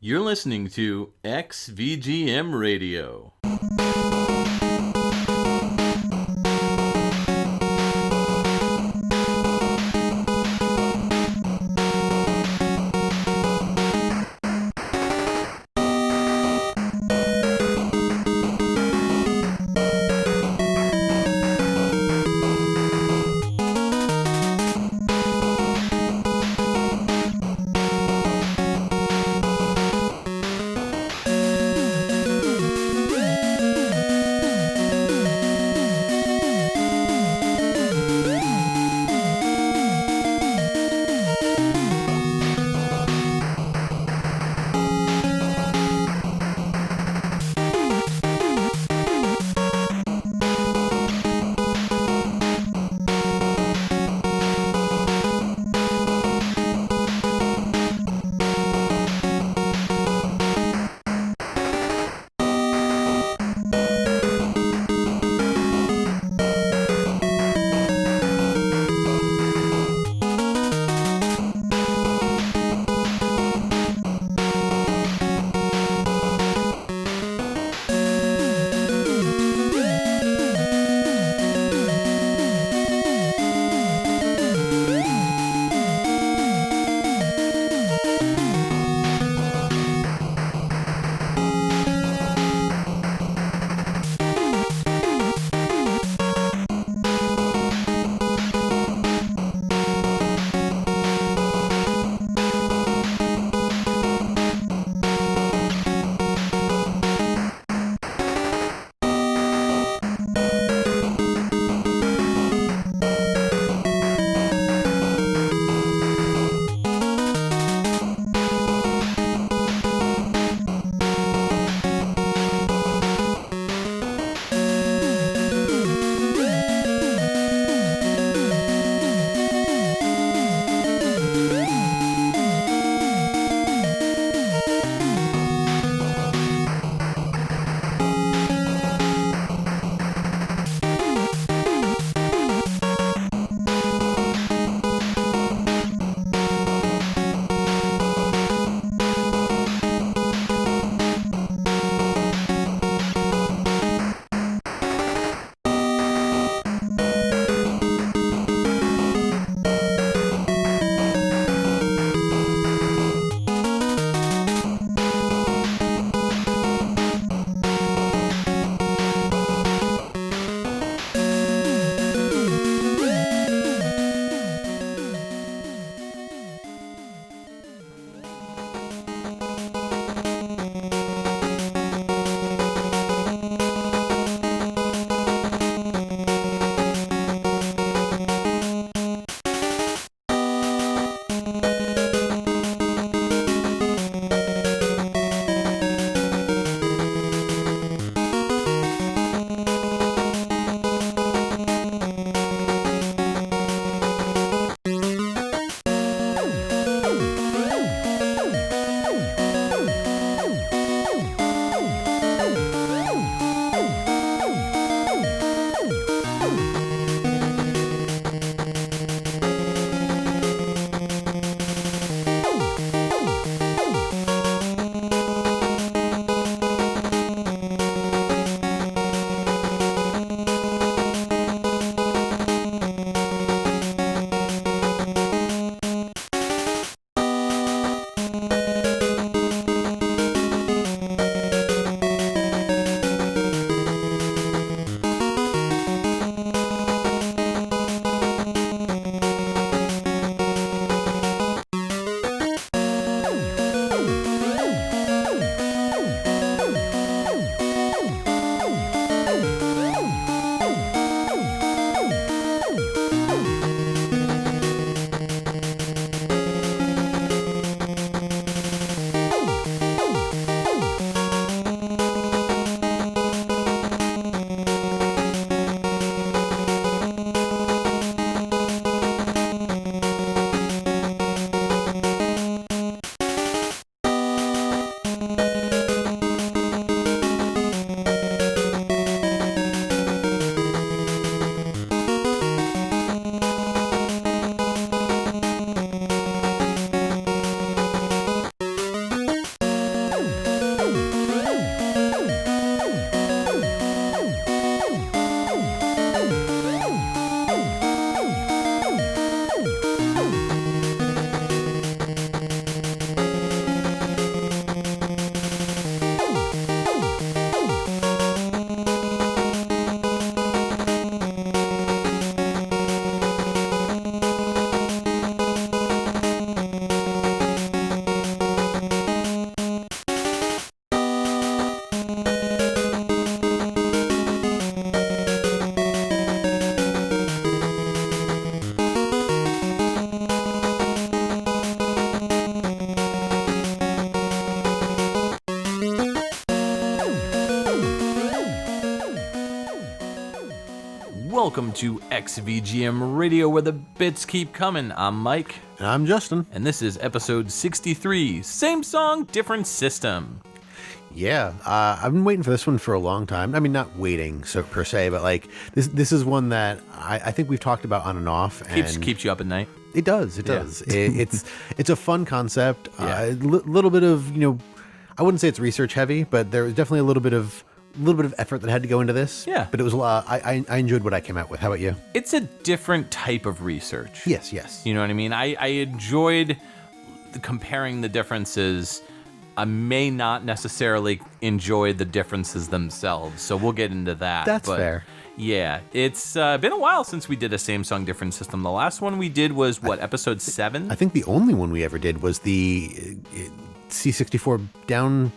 You're listening to XVGM Radio. welcome to XVGM Radio, where the bits keep coming. I'm Mike. And I'm Justin. And this is episode 63, Same Song, Different System. Yeah, I've been waiting for this one for a long time. I mean, not waiting per se, but like this is one that I think we've talked about on and off. And Keeps you up at night. It does. It's a fun concept. Yeah. A little bit of, I wouldn't say it's research heavy, but there was definitely a little bit of effort that had to go into this. Yeah. But it was a lot. I enjoyed what I came out with. How about you? It's a different type of research. Yes. You know what I mean? I enjoyed comparing the differences. I may not necessarily enjoy the differences themselves, so we'll get into that. That's fair. Yeah, it's been a while since we did a same song, different system. The last one we did was, episode 7? I think the only one we ever did was the C64 downports?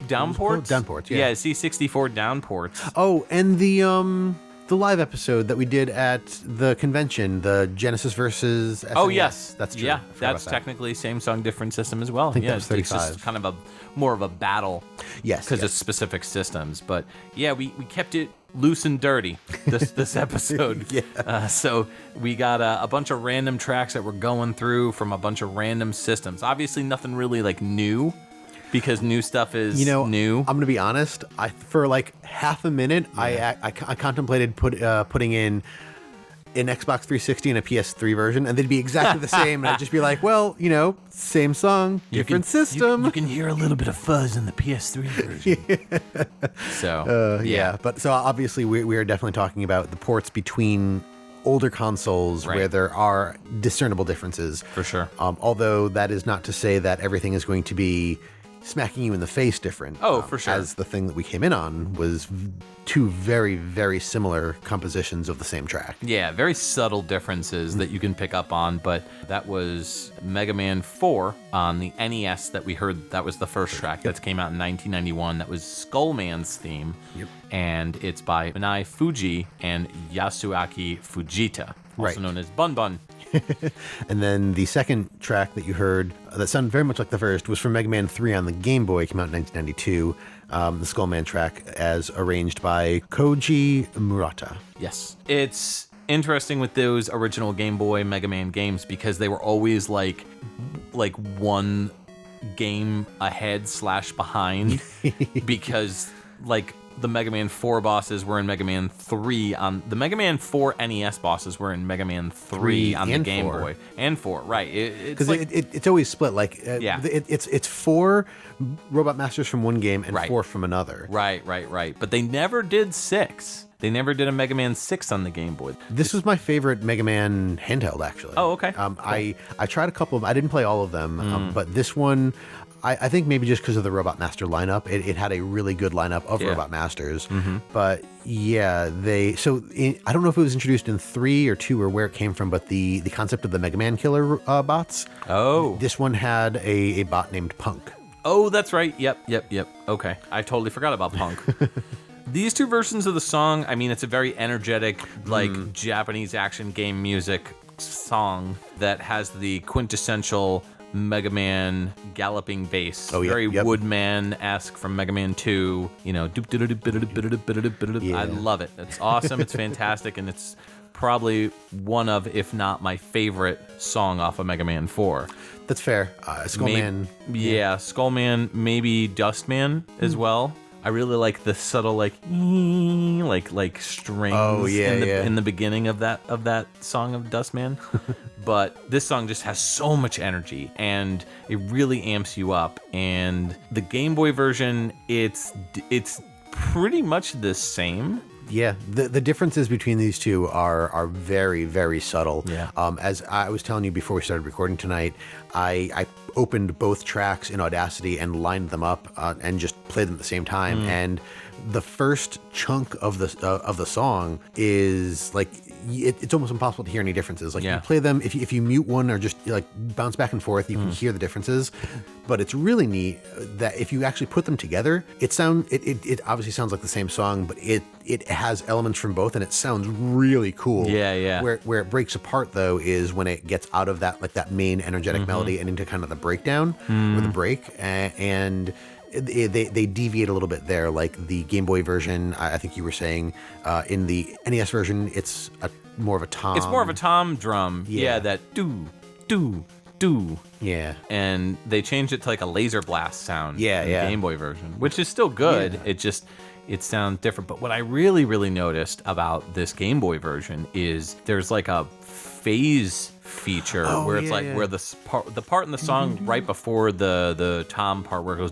Downports, yeah. Yeah, C64 downports. Oh, and the live episode that we did at the convention, the Genesis versus SNES. Oh, yes. That's true. Yeah, that's technically same song, different system as well. I think that was it's 35. just kind of more of a battle. Yes. Because it's specific systems. But yeah, we kept it loose and dirty this episode. Yeah. So we got a bunch of random tracks that we're going through from a bunch of random systems. Obviously, nothing really like new, because new stuff is new. I'm gonna be honest. For like half a minute, yeah. I contemplated putting in an Xbox 360 and a PS3 version, and they'd be exactly the same. And I'd just be like, well, same song, different system. You can hear a little bit of fuzz in the PS3 version. Yeah. So yeah. But so obviously we are definitely talking about the ports between older consoles, right, where there are discernible differences. For sure. Although that is not to say that everything is going to be smacking you in the face different. Oh, for sure. As the thing that we came in on was two very, very similar compositions of the same track. Yeah, very subtle differences that you can pick up on, but that was Mega Man 4 on the NES that we heard. That was the first track that came out in 1991. That was Skullman's theme. Yep. And it's by Minai Fuji and Yasuaki Fujita, also known as Bun Bun. And then the second track that you heard that sounded very much like the first was from Mega Man 3 on the Game Boy. It came out in 1992. The Skullman track as arranged by Koji Murata. Yes. It's interesting with those original Game Boy Mega Man games because they were always like one game ahead / behind because like the Mega Man 4 bosses were in Mega Man 3 on the Mega Man 4 NES bosses were in Mega Man 3 on the Game Boy and 4, right? Because it's always split. Like it's 4 Robot Masters from one game and 4 from another. Right. But they never did 6. They never did a Mega Man 6 on the Game Boy. This was my favorite Mega Man handheld, actually. Oh, okay. Cool. I tried a couple of them. I didn't play all of them, but this one, I think maybe just because of the Robot Master lineup, it had a really good lineup of Robot Masters. Mm-hmm. But yeah, I don't know if it was introduced in 3 or 2 or where it came from, but the concept of the Mega Man killer bots. Oh. This one had a bot named Punk. Oh, that's right. Yep. Okay. I totally forgot about Punk. These two versions of the song, I mean, it's a very energetic, like Japanese action game music song that has the quintessential Mega Man galloping bass. Oh, very Woodman-esque from Mega Man 2. I love it. It's awesome. It's fantastic. And it's probably one of, if not my favorite song off of Mega Man 4. That's fair. Skullman. Skullman, maybe Dustman as well. I really like the subtle like strings in the beginning of that song of Dustman. But this song just has so much energy and it really amps you up. And the Game Boy version, it's pretty much the same. Yeah, the differences between these two are very, very subtle. Yeah. As I was telling you before we started recording tonight, I opened both tracks in Audacity and lined them up and just played them at the same time. And the first chunk of the song is like it's almost impossible to hear any differences. Like you play them if you mute one or just like bounce back and forth, you can hear the differences. But it's really neat that if you actually put them together, it obviously sounds like the same song, but it has elements from both and it sounds really cool. Yeah. Where it breaks apart though is when it gets out of that main energetic melody and into kind of the breakdown or the break and they deviate a little bit there. Like the Game Boy version, I think you were saying, in the NES version, it's more of a tom. It's more of a tom drum. Yeah, that do. Yeah. And they changed it to like a laser blast sound in the Game Boy version, which is still good. Yeah. It sounds different. But what I really, really noticed about this Game Boy version is there's like a phase feature where it's where the part in the song right before the tom part where it goes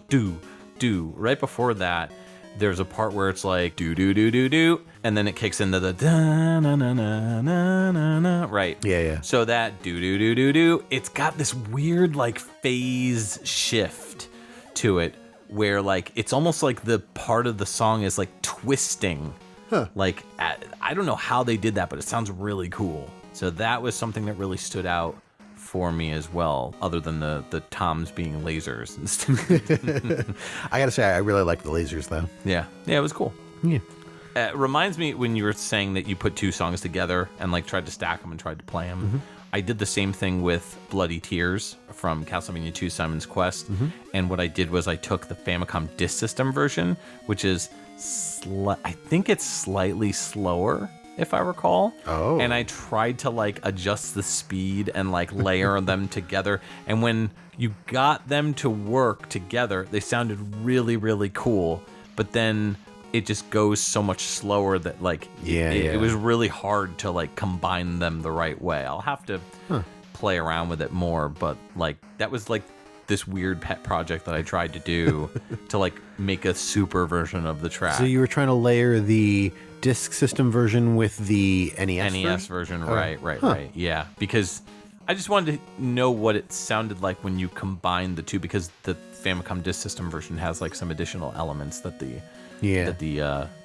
do, right before that, there's a part where it's like do, and then it kicks into the da na na na na na na. Right. Yeah. So that do, it's got this weird like phase shift to it where like it's almost like the part of the song is like twisting. Huh. Like I don't know how they did that, but it sounds really cool. So that was something that really stood out for me as well, other than the toms being lasers and stuff. I gotta say, I really like the lasers, though. Yeah, it was cool. Yeah. It reminds me when you were saying that you put two songs together and like tried to stack them and tried to play them. Mm-hmm. I did the same thing with Bloody Tears from Castlevania 2 Simon's Quest. Mm-hmm. And what I did was I took the Famicom Disk System version, which is, I think it's slightly slower, if I recall. Oh. And I tried to like adjust the speed and like layer them together. And when you got them to work together, they sounded really, really cool. But then it just goes so much slower that like it was really hard to like combine them the right way. I'll have to play around with it more, but like that was like this weird pet project that I tried to do to like make a super version of the track. So you were trying to layer the Disk System version with the NES version? Right. Yeah, because I just wanted to know what it sounded like when you combine the two, because the Famicom Disk System version has like some additional elements that the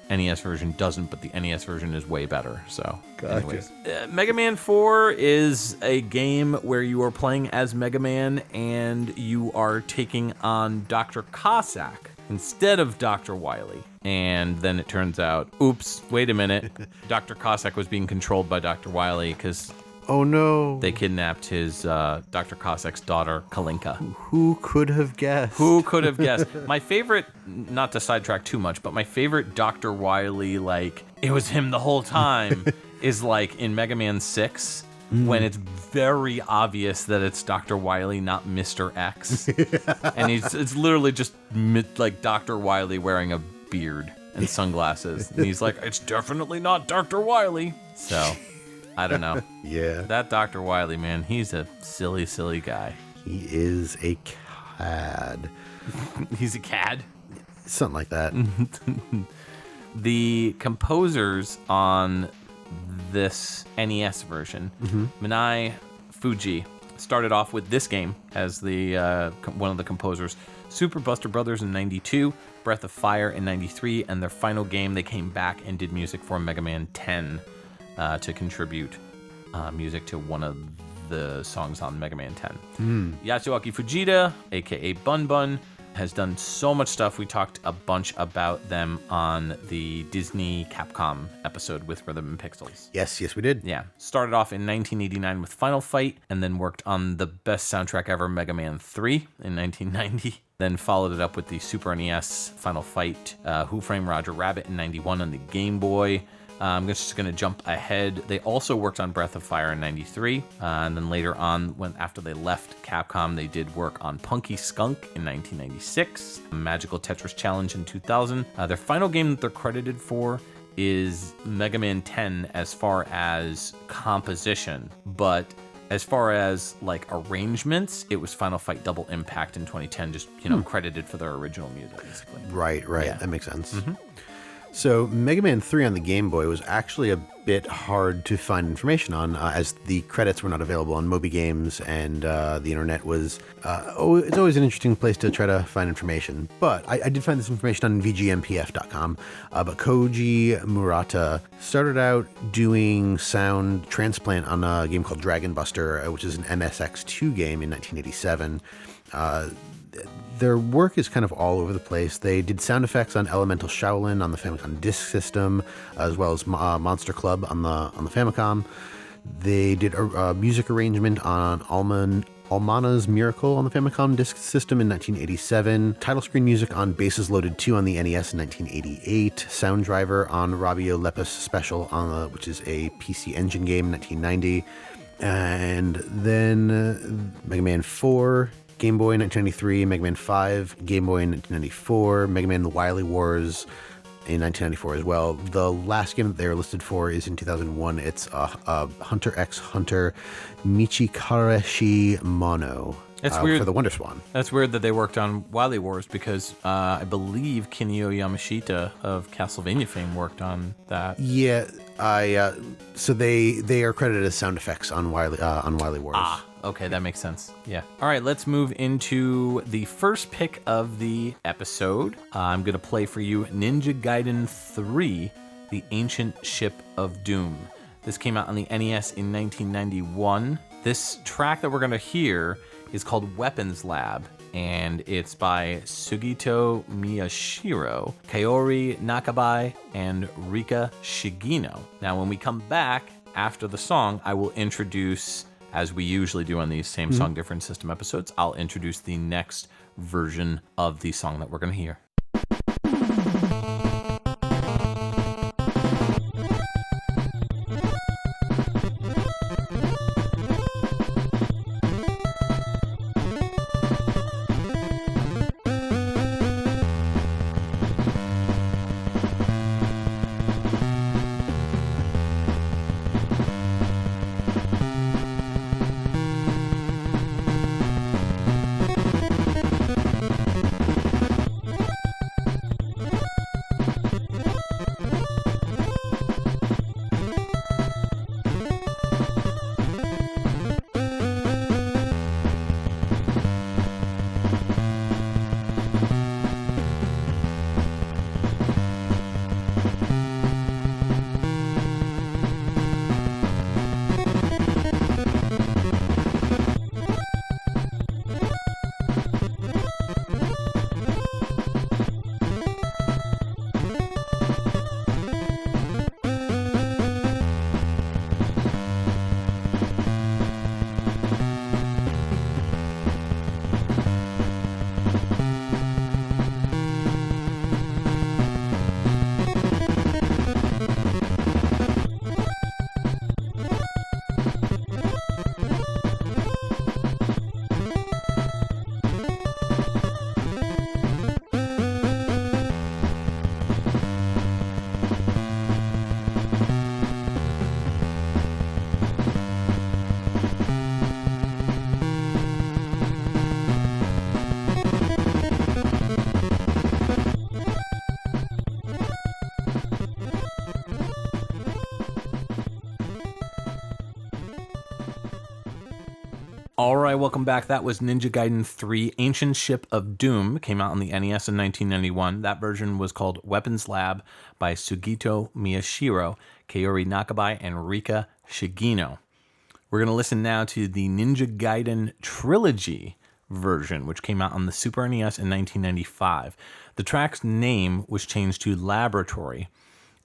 NES version doesn't, but the NES version is way better. So, anyways, Mega Man 4 is a game where you are playing as Mega Man and you are taking on Dr. Cossack instead of Dr. Wily. And then it turns out, oops, wait a minute, Dr. Cossack was being controlled by Dr. Wily because oh no, they kidnapped his Dr. Cossack's daughter, Kalinka. Who could have guessed? Who could have guessed? My favorite, not to sidetrack too much, but my favorite Dr. Wily, like, it was him the whole time, is like in Mega Man 6, when it's very obvious that it's Dr. Wily, not Mr. X. And it's literally just like Dr. Wily wearing a beard and sunglasses. And he's like, it's definitely not Dr. Wily. So I don't know. Yeah. That Dr. Wily, man, he's a silly, silly guy. He is a cad. He's a cad? Something like that. The composers on this NES version, Minai Fuji, started off with this game as the one of the composers. Super Buster Brothers in 92, Breath of Fire in 93, and their final game, they came back and did music for Mega Man 10. To contribute music to one of the songs on Mega Man 10. Yasuaki Fujita, aka Bun Bun, has done so much stuff. We talked a bunch about them on the Disney Capcom episode with Rhythm and Pixels. Yes, we did. Yeah. Started off in 1989 with Final Fight, and then worked on the best soundtrack ever, Mega Man 3 in 1990. Then followed it up with the Super NES Final Fight, Who Framed Roger Rabbit in 91 on the Game Boy. I'm just going to jump ahead. They also worked on Breath of Fire in 93. And then later on, after they left Capcom, they did work on Punky Skunk in 1996, Magical Tetris Challenge in 2000. Their final game that they're credited for is Mega Man 10 as far as composition. But as far as like arrangements, it was Final Fight Double Impact in 2010, just, credited for their original music, basically. Right. Yeah. That makes sense. Mm-hmm. So Mega Man 3 on the Game Boy was actually a bit hard to find information on, as the credits were not available on Moby Games, and the internet was... it's always an interesting place to try to find information. But I did find this information on VGMPF.com. But Koji Murata started out doing sound transplant on a game called Dragon Buster, which is an MSX2 game in 1987. Their work is kind of all over the place. They did sound effects on Elemental Shaolin on the Famicom Disk System, as well as Monster Club on the Famicom. They did a music arrangement on Almana's Miracle on the Famicom Disk System in 1987, title screen music on Bases Loaded 2 on the NES in 1988, Sound Driver on Rabio Lepus Special, which is a PC Engine game in 1990, and then Mega Man 4, Game Boy in 1993, Mega Man 5, Game Boy in 1994, Mega Man The Wily Wars in 1994 as well. The last game that they were listed for is in 2001. It's Hunter x Hunter Michikareshi Mono. It's weird for the Wonder Swan. That's weird that they worked on Wily Wars because I believe Kinyo Yamashita of Castlevania fame worked on that. Yeah, so they are credited as sound effects on Wily Wars. Ah, okay, that makes sense. Yeah. All right, let's move into the first pick of the episode. I'm going to play for you Ninja Gaiden 3, The Ancient Ship of Doom. This came out on the NES in 1991. This track that we're going to hear is called Weapons Lab, and it's by Sugito Miyashiro, Kaori Nakabai, and Rika Shigino. Now, when we come back after the song, I will introduce, as we usually do on these same song, different system episodes, I'll introduce the next version of the song that we're going to hear. All right, welcome back. That was Ninja Gaiden 3, Ancient Ship of Doom. Came out on the NES in 1991. That version was called Weapons Lab by Sugito Miyashiro, Kaori Nakabai, and Rika Shigino. We're going to listen now to the Ninja Gaiden Trilogy version, which came out on the Super NES in 1995. The track's name was changed to Laboratory,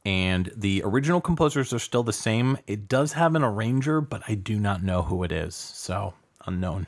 and the original composers are still the same. It does have an arranger, but I do not know who it is, so unknown.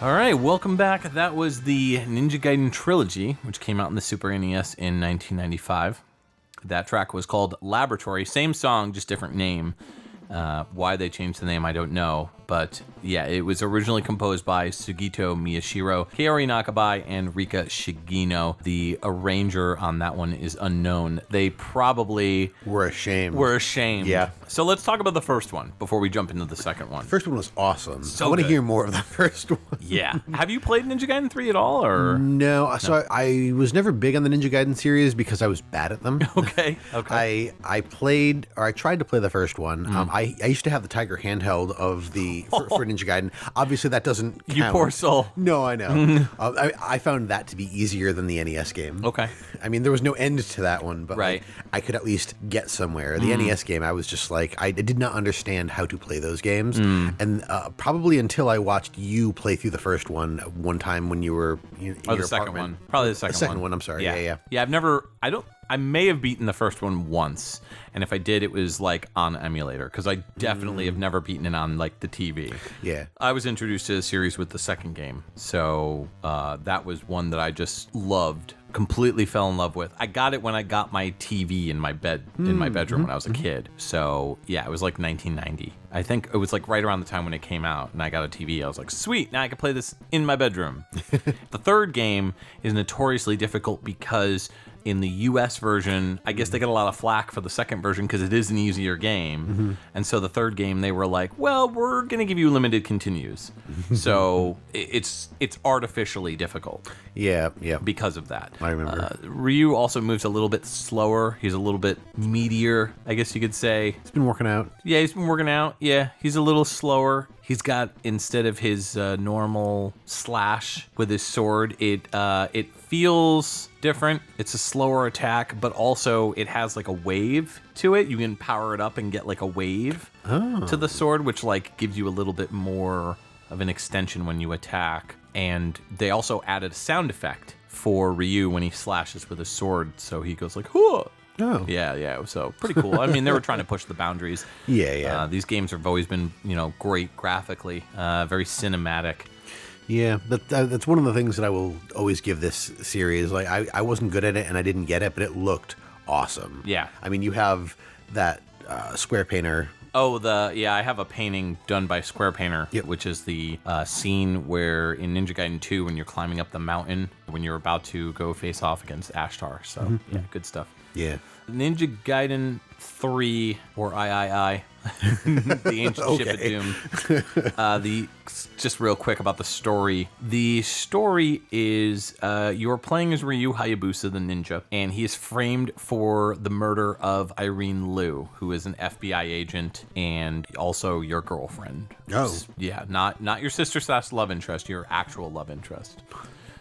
All right, welcome back. That was the Ninja Gaiden Trilogy, which came out in the Super NES in 1995. That track was called Laboratory. Same song, just different name. Why they changed the name, I don't know. But yeah, it was originally composed by Sugito Miyashiro, Kaori Nakabai, and Rika Shigino. The arranger on that one is unknown. They probably We're ashamed. Yeah. So let's talk about the first one before we jump into the second one. The first one was awesome. So I want to good. hear more of the first one. Yeah. Have you played Ninja Gaiden 3 at all, or? No, so I was never big on the Ninja Gaiden series because I was bad at them. Okay. I played, or I tried to play the first one. I used to have the Tiger handheld of for Ninja Gaiden. Obviously, that doesn't count. You poor soul. No, I know. I found that to be easier than the NES game. Okay. I mean, there was no end to that one, but Right. I could at least get somewhere. The NES game, I was just like, I did not understand how to play those games. And probably until I watched you play through the first one time when you were in Or your the second apartment. one. Probably the second one. The second one, I'm sorry. Yeah. Yeah, I may have beaten the first one once, and if I did, it was like on emulator, because I definitely have never beaten it on like the TV. Yeah. I was introduced to the series with the second game, so that was one that I just loved, completely fell in love with. I got it when I got my TV in my bedroom when I was a kid. So yeah, it was like 1990. I think it was like right around the time when it came out, and I got a TV. I was like, sweet, now I can play this in my bedroom. The third game is notoriously difficult because in the US version, I guess they get a lot of flack for the second version because it is an easier game. And so the third game, they were like, well, we're going to give you limited continues. So it's artificially difficult. Yeah. Because of that. I remember. Ryu also moves a little bit slower. He's a little bit meatier, I guess you could say. It's been working out. Yeah, he's been working out. Yeah, he's a little slower. He's got, instead of his normal slash with his sword, it feels different. It's a slower attack, but also it has like a wave to it. You can power it up and get like a wave to the sword, which like gives you a little bit more of an extension when you attack. And they also added a sound effect for Ryu when he slashes with his sword, so he goes like, "Hoo!" Oh. Yeah. So pretty cool. I mean, they were trying to push the boundaries. Yeah. These games have always been, great graphically, very cinematic. Yeah, that's one of the things that I will always give this series. Like, I wasn't good at it and I didn't get it, but it looked awesome. Yeah. I mean, you have that square painter. Oh, I have a painting done by Square Painter, which is the scene where in Ninja Gaiden 2, when you're climbing up the mountain, when you're about to go face off against Ashtar. So, yeah, good stuff. Yeah. Ninja Gaiden 3, or III, the Ancient Ship of Doom. Just real quick about the story. The story is you're playing as Ryu Hayabusa, the ninja, and he is framed for the murder of Irene Liu, who is an FBI agent and also your girlfriend. Oh. Yeah, not your sister / love interest, your actual love interest.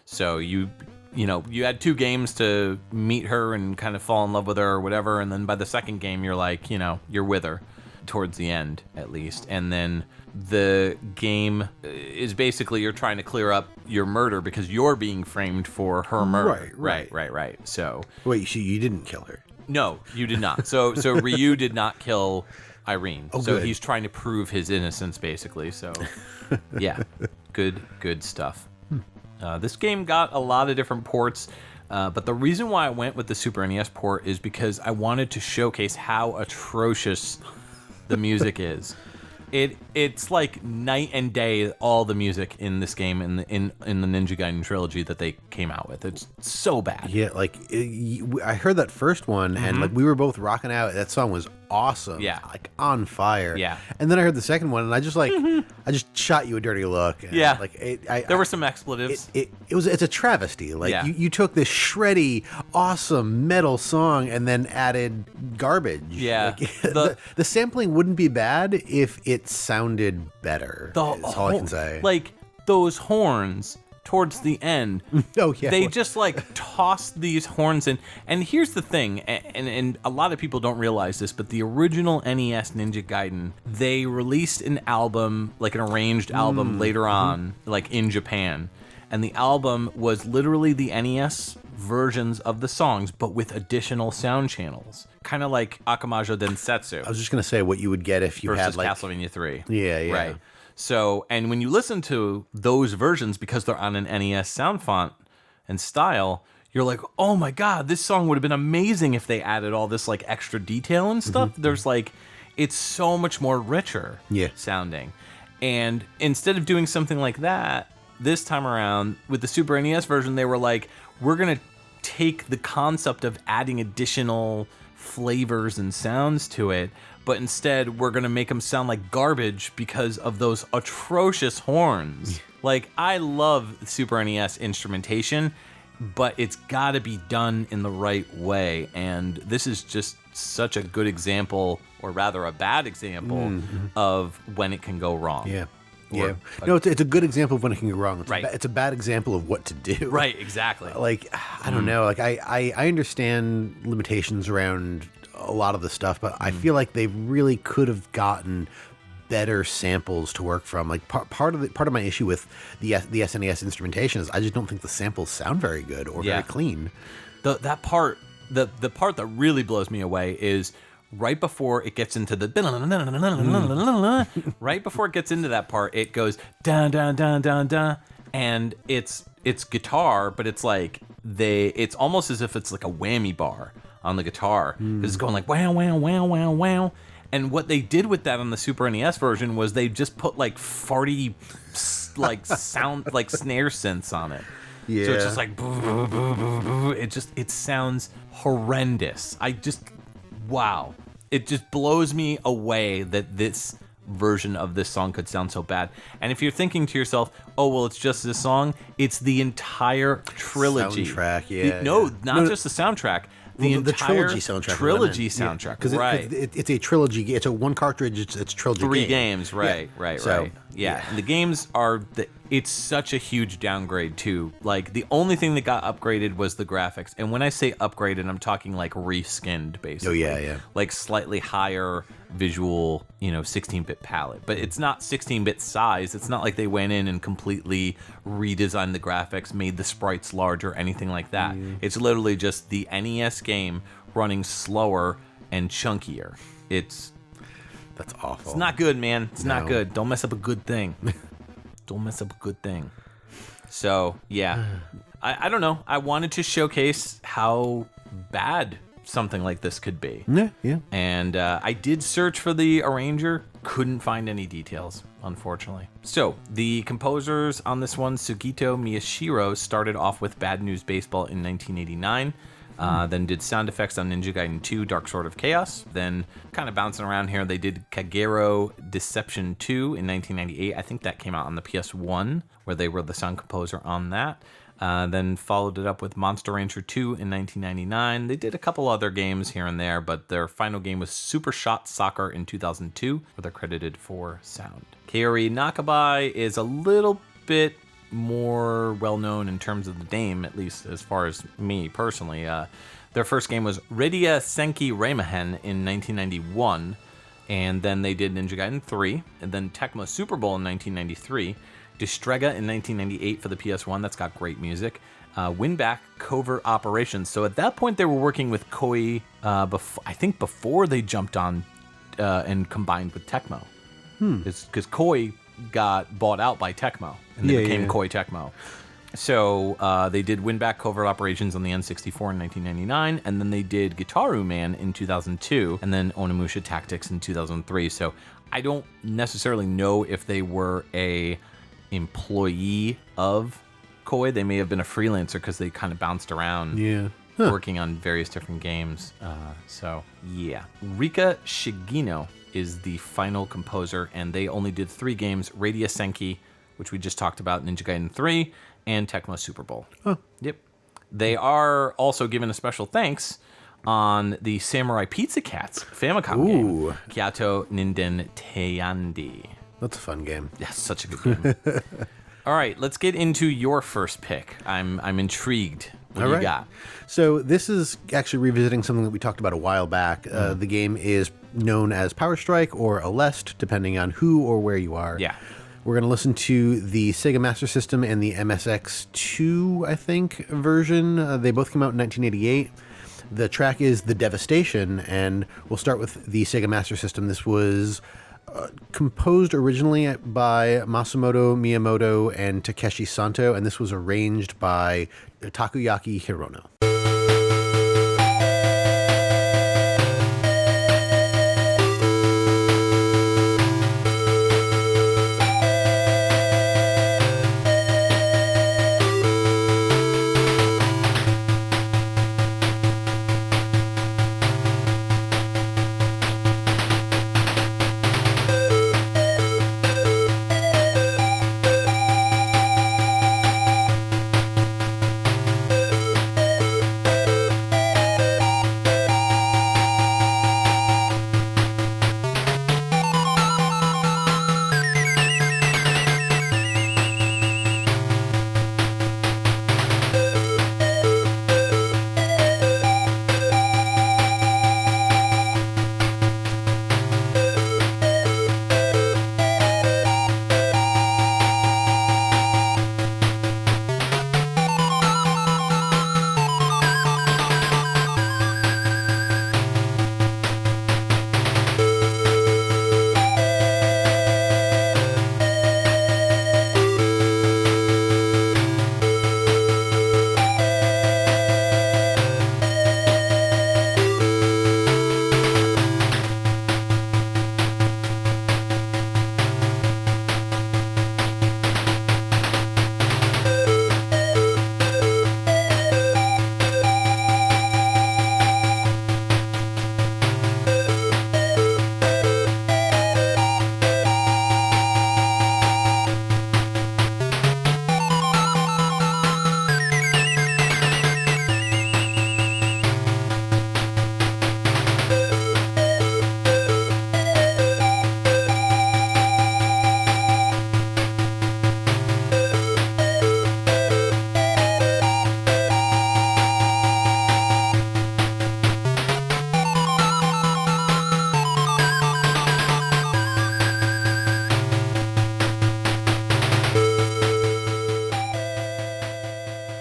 So you had 2 games to meet her and kind of fall in love with her or whatever, and then by the second game, you're like, you're with her, towards the end, at least. And then the game is basically you're trying to clear up your murder because you're being framed for her murder. Right. So... Wait, you didn't kill her? No, you did not. So Ryu did not kill Irene. Oh, so good. He's trying to prove his innocence, basically. So, yeah, good stuff. This game got a lot of different ports, but the reason why I went with the Super NES port is because I wanted to showcase how atrocious the music is. It's like night and day, all the music in this game in the Ninja Gaiden trilogy that they came out with. It's so bad. Yeah, like I heard that first one and like we were both rocking out. That song was awesome. Yeah. Like on fire. Yeah. And then I heard the second one and I just I just shot you a dirty look. And Yeah. Like There were some expletives. It's a travesty. Like Yeah. you took this shreddy, awesome metal song and then added garbage. Yeah. Like, the sampling wouldn't be bad if it sounded better. That's all I can say. Like those horns towards the end. Oh, yeah. They just like toss these horns in. And here's the thing, and a lot of people don't realize this, but the original NES Ninja Gaiden, they released an album, like an arranged album later on, like in Japan. And the album was literally the NES versions of the songs, but with additional sound channels. Kind of like Akamajo Densetsu. I was just gonna say what you would get if you versus had like Castlevania 3. Yeah. Right. So, and when you listen to those versions, because they're on an NES sound font and style, you're like, oh my God, this song would have been amazing if they added all this like extra detail and stuff. There's like, it's so much more richer sounding. And instead of doing something like that, this time around with the Super NES version, they were like, we're going to take the concept of adding additional flavors and sounds to it, but instead we're going to make them sound like garbage because of those atrocious horns. Like, I love Super NES instrumentation, but it's got to be done in the right way. And this is just such a good example, or rather a bad example, of when it can go wrong. Yeah. No, it's a good example of when it can go wrong. It's a bad example of what to do. Right, exactly. Like, I don't know. Like, I understand limitations around a lot of the stuff, but I feel like they really could have gotten better samples to work from. Like, part of my issue with the SNES instrumentation is I just don't think the samples sound very good or very clean. The part that really blows me away is right before it gets into the right before it gets into that part, it goes dun dun dun dun dun, and it's guitar, but it's like it's almost as if it's like a whammy bar on the guitar. It's going like wow wow wow wow wow. And what they did with that on the Super NES version was they just put like farty like sound like snare synths on it. Yeah. So it's just like boo, boo, boo, boo, boo. It sounds horrendous. Wow. It just blows me away that this version of this song could sound so bad. And if you're thinking to yourself, oh, well, it's just this song, it's the entire trilogy. Soundtrack, Not just the soundtrack. The entire trilogy soundtrack. Trilogy soundtrack, because it's a trilogy. It's a one cartridge. It's trilogy. 3 games, right. Yeah, and the games it's such a huge downgrade too. Like, the only thing that got upgraded was the graphics. And when I say upgraded, I'm talking like reskinned, basically. Oh yeah. Like slightly higher visual, 16-bit palette. But it's not 16-bit size. It's not like they went in and completely redesigned the graphics, made the sprites larger, anything like that. It's literally just the NES game running slower and chunkier. That's awful. It's not good, man. It's not good. Don't mess up a good thing. Don't mess up a good thing. So, yeah. I don't know. I wanted to showcase how bad something like this could be. Yeah. And I did search for the arranger. Couldn't find any details, unfortunately. So, the composers on this one, Sugito Miyashiro, started off with Bad News Baseball in 1989. Then did sound effects on Ninja Gaiden 2, Dark Sword of Chaos. Then kind of bouncing around here, they did Kagero Deception 2 in 1998. I think that came out on the PS1, where they were the sound composer on that. Then followed it up with Monster Rancher 2 in 1999. They did a couple other games here and there, but their final game was Super Shot Soccer in 2002, where they're credited for sound. Kaori Nakabai is a little bit more well-known in terms of the name, at least as far as me personally. Their first game was Redia Senki Reimahen in 1991, and then they did Ninja Gaiden 3, and then Tecmo Super Bowl in 1993, Distrega in 1998 for the PS1, that's got great music, Winback Covert Operations. So at that point they were working with Koei, I think before they jumped on and combined with Tecmo. Because Koei got bought out by Tecmo, and they became Koei Tecmo. So they did Winback Covert Operations on the N64 in 1999, and then they did Gitaru Man in 2002, and then Onimusha Tactics in 2003. So I don't necessarily know if they were a employee of Koei. They may have been a freelancer because they kind of bounced around working on various different games. Rika Shigino is the final composer, and they only did 3 games: Redia Senki, which we just talked about, Ninja Gaiden 3, and Tecmo Super Bowl. Yep. They are also given a special thanks on the Samurai Pizza Cats Famicom game, Kyato Ninden Teiyandi. That's a fun game. Yeah, such a good game. All right, let's get into your first pick. I'm intrigued. What do you got? So this is actually revisiting something that we talked about a while back. The game is known as Power Strike or Aleste, depending on who or where you are. Yeah. We're going to listen to the Sega Master System and the MSX2, I think, version. They both came out in 1988. The track is The Devastation, and we'll start with the Sega Master System. This was Composed originally by Masamoto Miyamoto and Takeshi Santo, and this was arranged by Takayuki Hirono.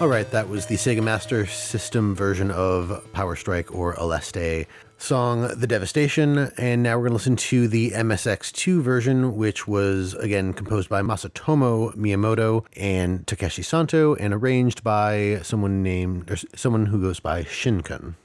All right, that was the Sega Master System version of Power Strike or Aleste song, The Devastation. And now we're going to listen to the MSX2 version, which was, again, composed by Masatomo Miyamoto and Takeshi Santo and arranged by someone who goes by Shinkun.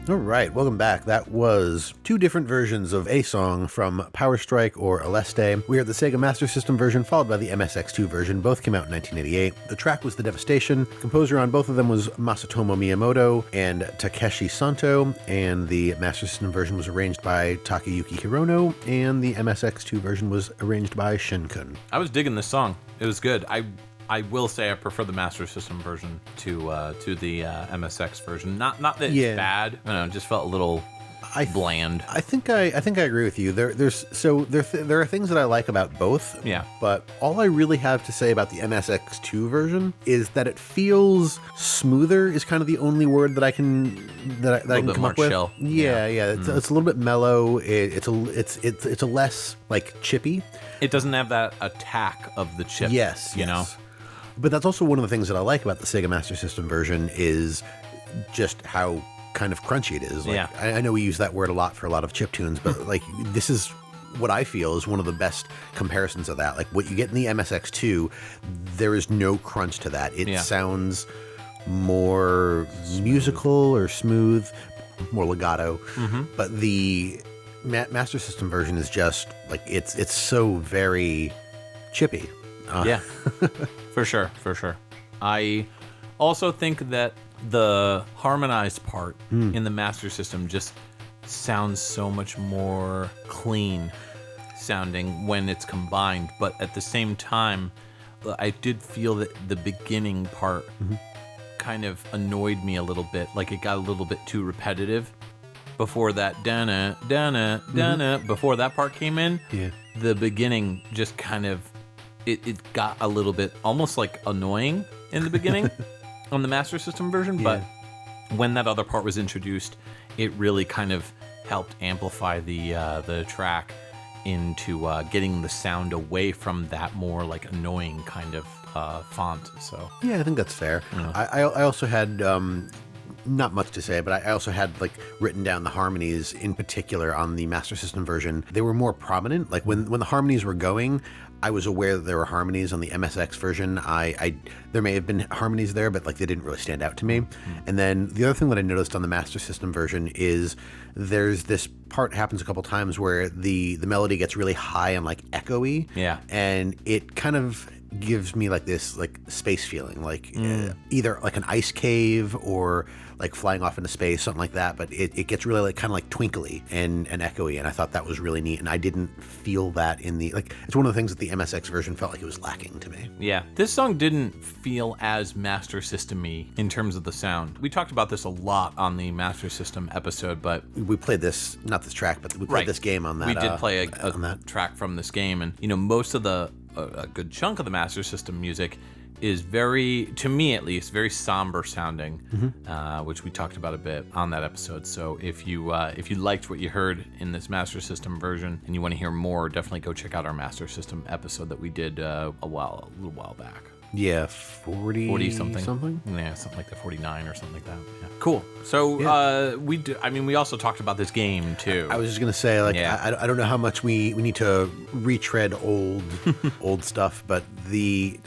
All right, welcome back. That was two different versions of a song from Power Strike or Aleste. We heard the Sega Master System version followed by the MSX2 version. Both came out in 1988. The track was The Devastation. Composer on both of them was Masatomo Miyamoto and Takeshi Santo, and the Master System version was arranged by Takayuki Hirono, and the MSX2 version was arranged by Shinkun. I was digging this song. It was good. I will say I prefer the Master System version to the MSX version. Not that it's bad. I don't know, it just felt a little bland. I think I agree with you. There are things that I like about both. Yeah. But all I really have to say about the MSX2 version is that it feels smoother. Is kind of the only word that I can come up with. Chill. Yeah. It's a little bit mellow. It's a less like chippy. It doesn't have that attack of the chip. Yes. You know. But that's also one of the things that I like about the Sega Master System version is just how kind of crunchy it is. Like, yeah. I know we use that word a lot for a lot of chip tunes, but like this is what I feel is one of the best comparisons of that. Like what you get in the MSX2, there is no crunch to that. It sounds more musical or smooth, more legato. But the Master System version is just like it's so very chippy. Yeah, for sure. I also think that the harmonized part in the Master System just sounds so much more clean sounding when it's combined, but at the same time, I did feel that the beginning part kind of annoyed me a little bit. Like it got a little bit too repetitive. Before that, before that part came in, the beginning just kind of, it got a little bit almost like annoying in the beginning on the Master System version, but when that other part was introduced, it really kind of helped amplify the track into getting the sound away from that more like annoying kind of font. So yeah, I think that's fair. I also had not much to say, but I also had like written down the harmonies in particular on the Master System version. They were more prominent. Like when the harmonies were going, I was aware that there were harmonies. On the MSX version. There may have been harmonies there, but like they didn't really stand out to me. And then the other thing that I noticed on the Master System version is there's this part happens a couple times where the melody gets really high and like echoey. Yeah. And it kind of gives me like this like space feeling, like either like an ice cave or like flying off into space, something like that. But it gets really like kind of like twinkly and echoey, and I thought that was really neat. And I didn't feel that in the like. It's one of the things that the MSX version felt like it was lacking to me. Yeah, this song didn't feel as Master System-y in terms of the sound. We talked about this a lot on the Master System episode, but we played this, not this track, but we played this game on that. We did play a track from this game, and you know, most of a good chunk of the Master System music is very, to me at least, very somber sounding, which we talked about a bit on that episode. So if you liked what you heard in this Master System version and you want to hear more, definitely go check out our Master System episode that we did a little while back. Yeah, 40 something. Yeah, something like that, 49 or something like that. Yeah. Cool. So we also talked about this game too. I was just gonna say, like, I don't know how much we need to retread old stuff, but the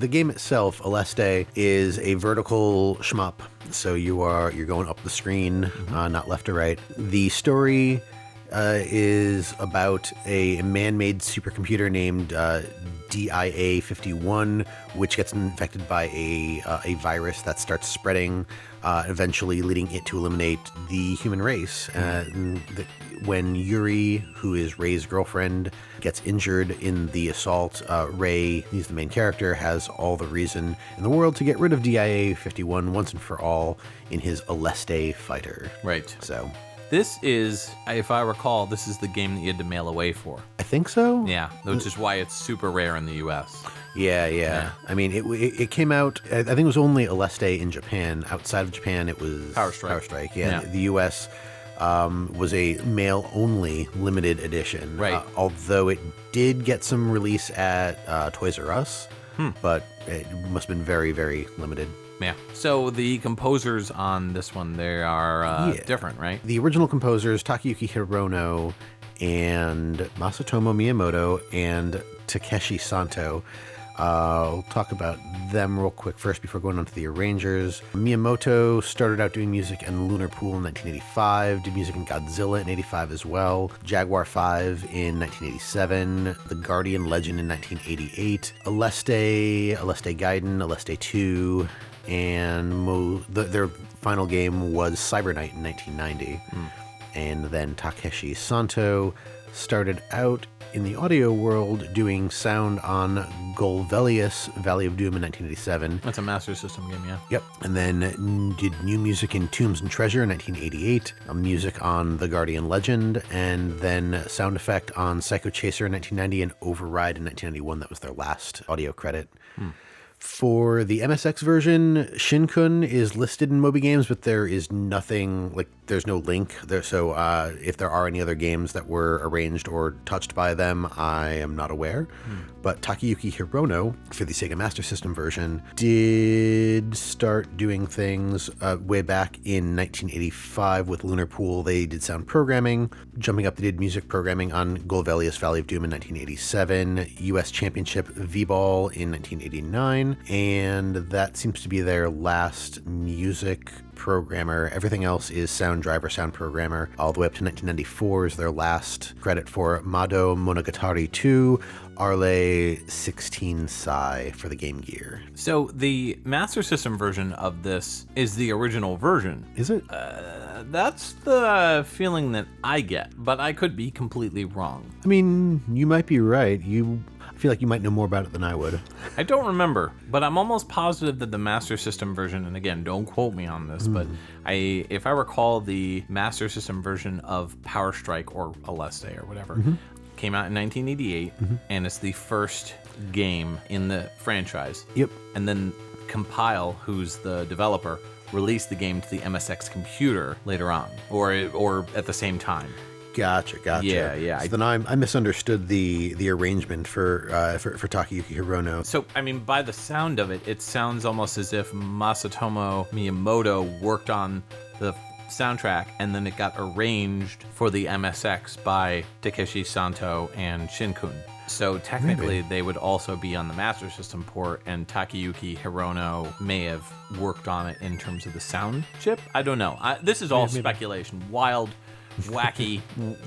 game itself, Aleste, is a vertical shmup. So you're going up the screen, not left or right. The story is about a man-made supercomputer named DIA-51, which gets infected by a virus that starts spreading, eventually leading it to eliminate the human race. When Yuri, who is Ray's girlfriend, gets injured in the assault, Ray, he's the main character, has all the reason in the world to get rid of DIA-51 once and for all in his Aleste fighter. Right. So this is, if I recall, this is the game that you had to mail away for. I think so. Yeah, which is why it's super rare in the U.S. Yeah. I mean, it came out, I think it was only Aleste in Japan. Outside of Japan, it was Power Strike. Yeah. The U.S. Was a mail-only limited edition. Right. Although it did get some release at Toys R Us, but it must have been very, very limited. Yeah. So the composers on this one, they are different, right? The original composers, Takayuki Hirono and Masatomo Miyamoto and Takeshi Santo. We'll talk about them real quick first before going on to the arrangers. Miyamoto started out doing music in Lunar Pool in 1985, did music in Godzilla in 85 as well, Jaguar 5 in 1987, The Guardian Legend in 1988, Aleste Gaiden, Aleste 2, and their final game was Cyberknight in 1990. And then Takeshi Santo started out in the audio world doing sound on Golvelius, Valley of Doom in 1987. That's a Master System game, yeah. Yep. And then did new music in Tombs and Treasure in 1988, music on The Guardian Legend, and then sound effect on Psycho Chaser in 1990 and Override in 1991. That was their last audio credit. For the MSX version, Shin-kun is listed in Moby Games, but there is nothing, like, there's no link there. So if there are any other games that were arranged or touched by them, I am not aware. But Takayuki Hirono, for the Sega Master System version, did start doing things way back in 1985 with Lunar Pool. They did sound programming. Jumping up, they did music programming on Golvelius Valley of Doom in 1987, US Championship V-Ball in 1989, and that seems to be their last music programmer. Everything else is sound driver, sound programmer. All the way up to 1994 is their last credit for Mado Monogatari 2, Arle 16 Sai for the Game Gear. So the Master System version of this is the original version. Is it? That's the feeling that I get, but I could be completely wrong. I mean, you might be right. I feel like you might know more about it than I would. I don't remember, but I'm almost positive that the Master System version, and again, don't quote me on this, but if I recall, the Master System version of Power Strike or Aleste or whatever came out in 1988, and it's the first game in the franchise. Yep. And then Compile, who's the developer, released the game to the MSX computer later on, or at the same time. Gotcha. Yeah. So then I misunderstood the arrangement for Takayuki Hirono. So, I mean, by the sound of it, it sounds almost as if Masatomo Miyamoto worked on the soundtrack and then it got arranged for the MSX by Takeshi Santo and Shinkun. So technically, they would also be on the Master System port, and Takayuki Hirono may have worked on it in terms of the sound chip. I don't know. This is all speculation. Wild, wacky,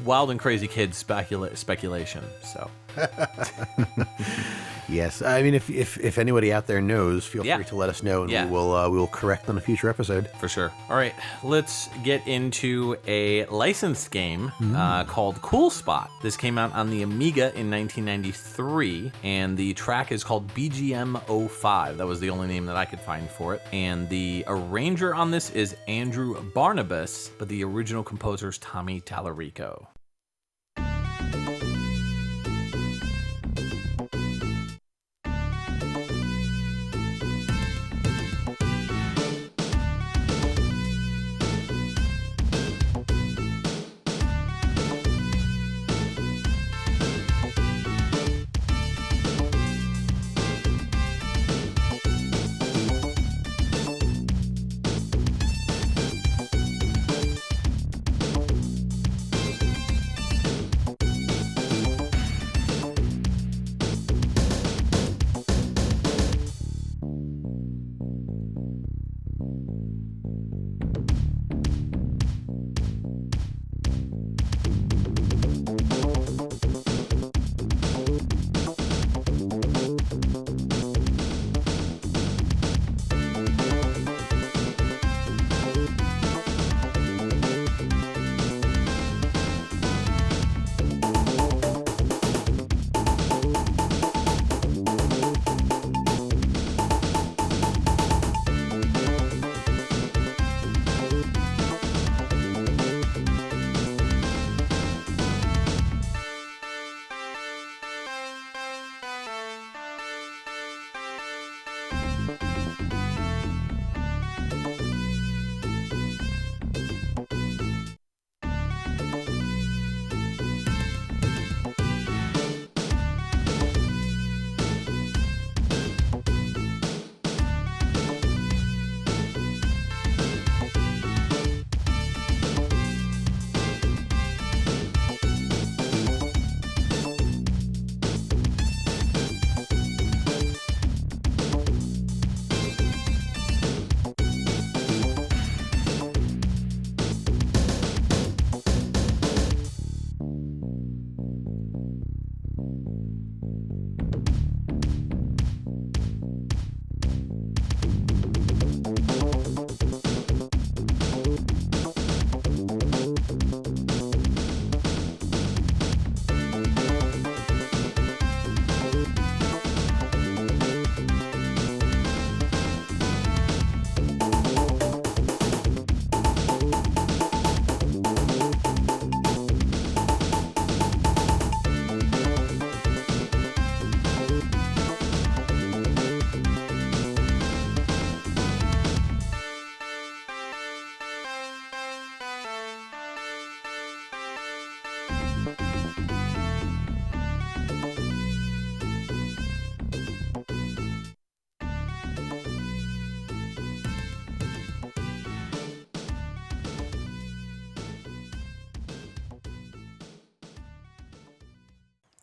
wild and crazy kids speculation. So. Yes, I mean, if anybody out there knows, feel free to let us know, and we will correct on a future episode. For sure. All right, let's get into a licensed game called Cool Spot. This came out on the Amiga in 1993, and the track is called BGM 05. That was the only name that I could find for it. And the arranger on this is Andrew Barnabas, but the original composer is Tommy Tallarico.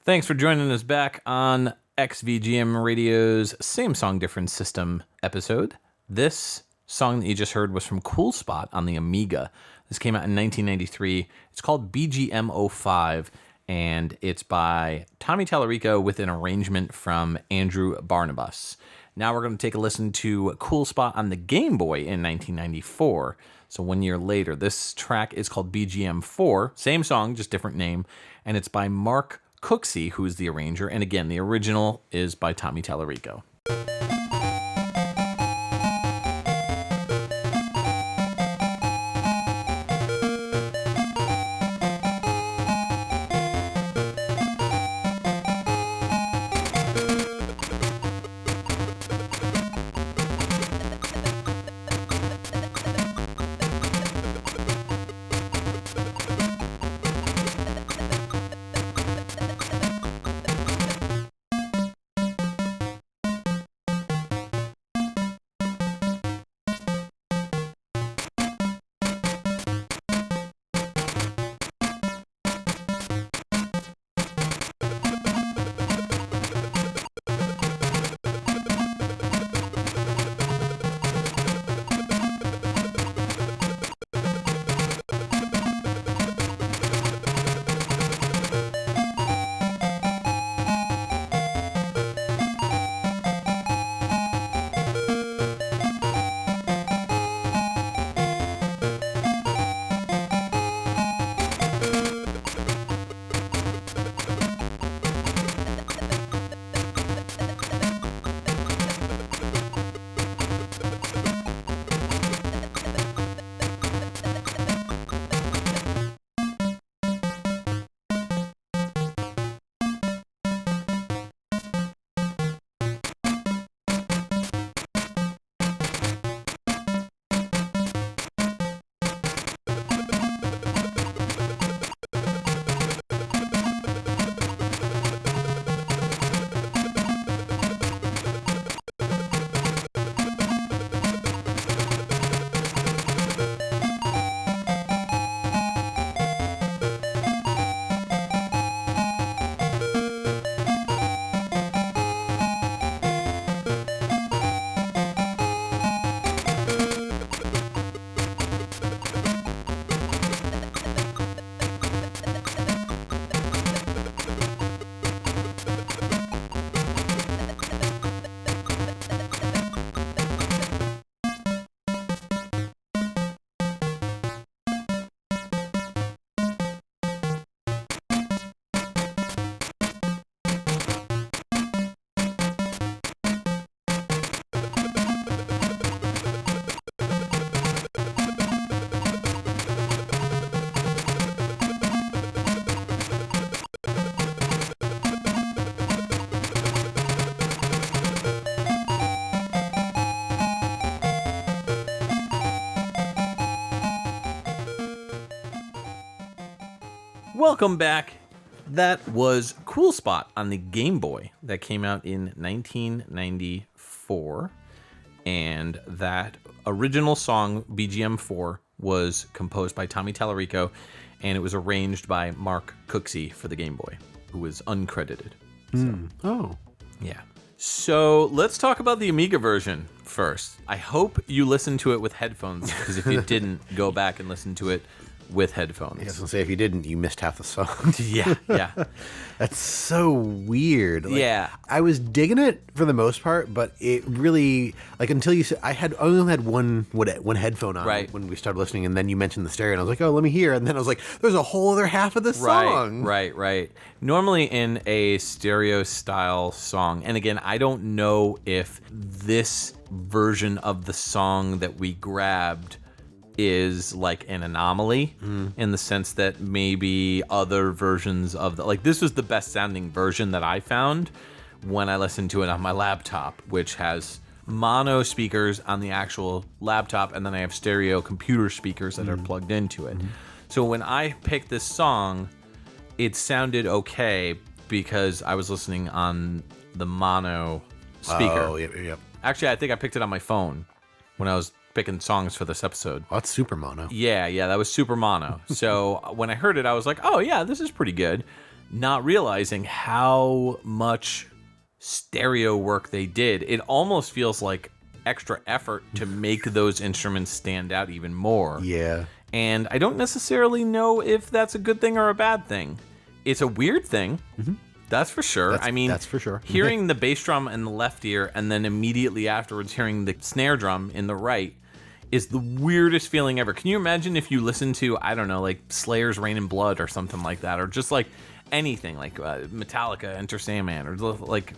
Thanks for joining us back on XVGM Radio's Same Song Different System episode. This song that you just heard was from Cool Spot on the Amiga. This came out in 1993. It's called BGM 05, and it's by Tommy Tallarico with an arrangement from Andrew Barnabas. Now we're going to take a listen to Cool Spot on the Game Boy in 1994. So 1 year later, this track is called BGM 4, same song, just different name, and it's by Mark Cooksey, who's the arranger, and again, the original is by Tommy Tallarico. Welcome back. That was Cool Spot on the Game Boy that came out in 1994. And that original song, BGM 4, was composed by Tommy Tallarico, and it was arranged by Mark Cooksey for the Game Boy, who was uncredited. Oh. Yeah. So let's talk about the Amiga version first. I hope you listened to it with headphones, because if you didn't, go back and listen to it with headphones. I was going to say, if you didn't, you missed half the song. Yeah. That's so weird. Yeah. I was digging it for the most part, but it really, until you said, I only had one headphone on when we started listening, and then you mentioned the stereo, and I was like, oh, let me hear. And then I was like, there's a whole other half of this song. Right. Normally in a stereo style song, and again, I don't know if this version of the song that we grabbed is like an anomaly in the sense that maybe other versions of this was the best sounding version that I found when I listened to it on my laptop, which has mono speakers on the actual laptop, and then I have stereo computer speakers that are plugged into it. So when I picked this song, it sounded okay because I was listening on the mono speaker. Oh, yep. Actually, I think I picked it on my phone when I was picking songs for this episode. Oh, that's super mono. Yeah, that was super mono. So when I heard it, I was like, oh yeah, this is pretty good. not realizing how much stereo work they did. It almost feels like extra effort to make those instruments stand out even more. Yeah. And I don't necessarily know if that's a good thing or a bad thing. It's a weird thing. Mm-hmm. That's for sure. That's for sure. Hearing the bass drum in the left ear and then immediately afterwards hearing the snare drum in the right is the weirdest feeling ever. Can you imagine if you listen to, I don't know, like Slayer's Rain and Blood or something like that, or just like anything, like Metallica, Enter Sandman, or like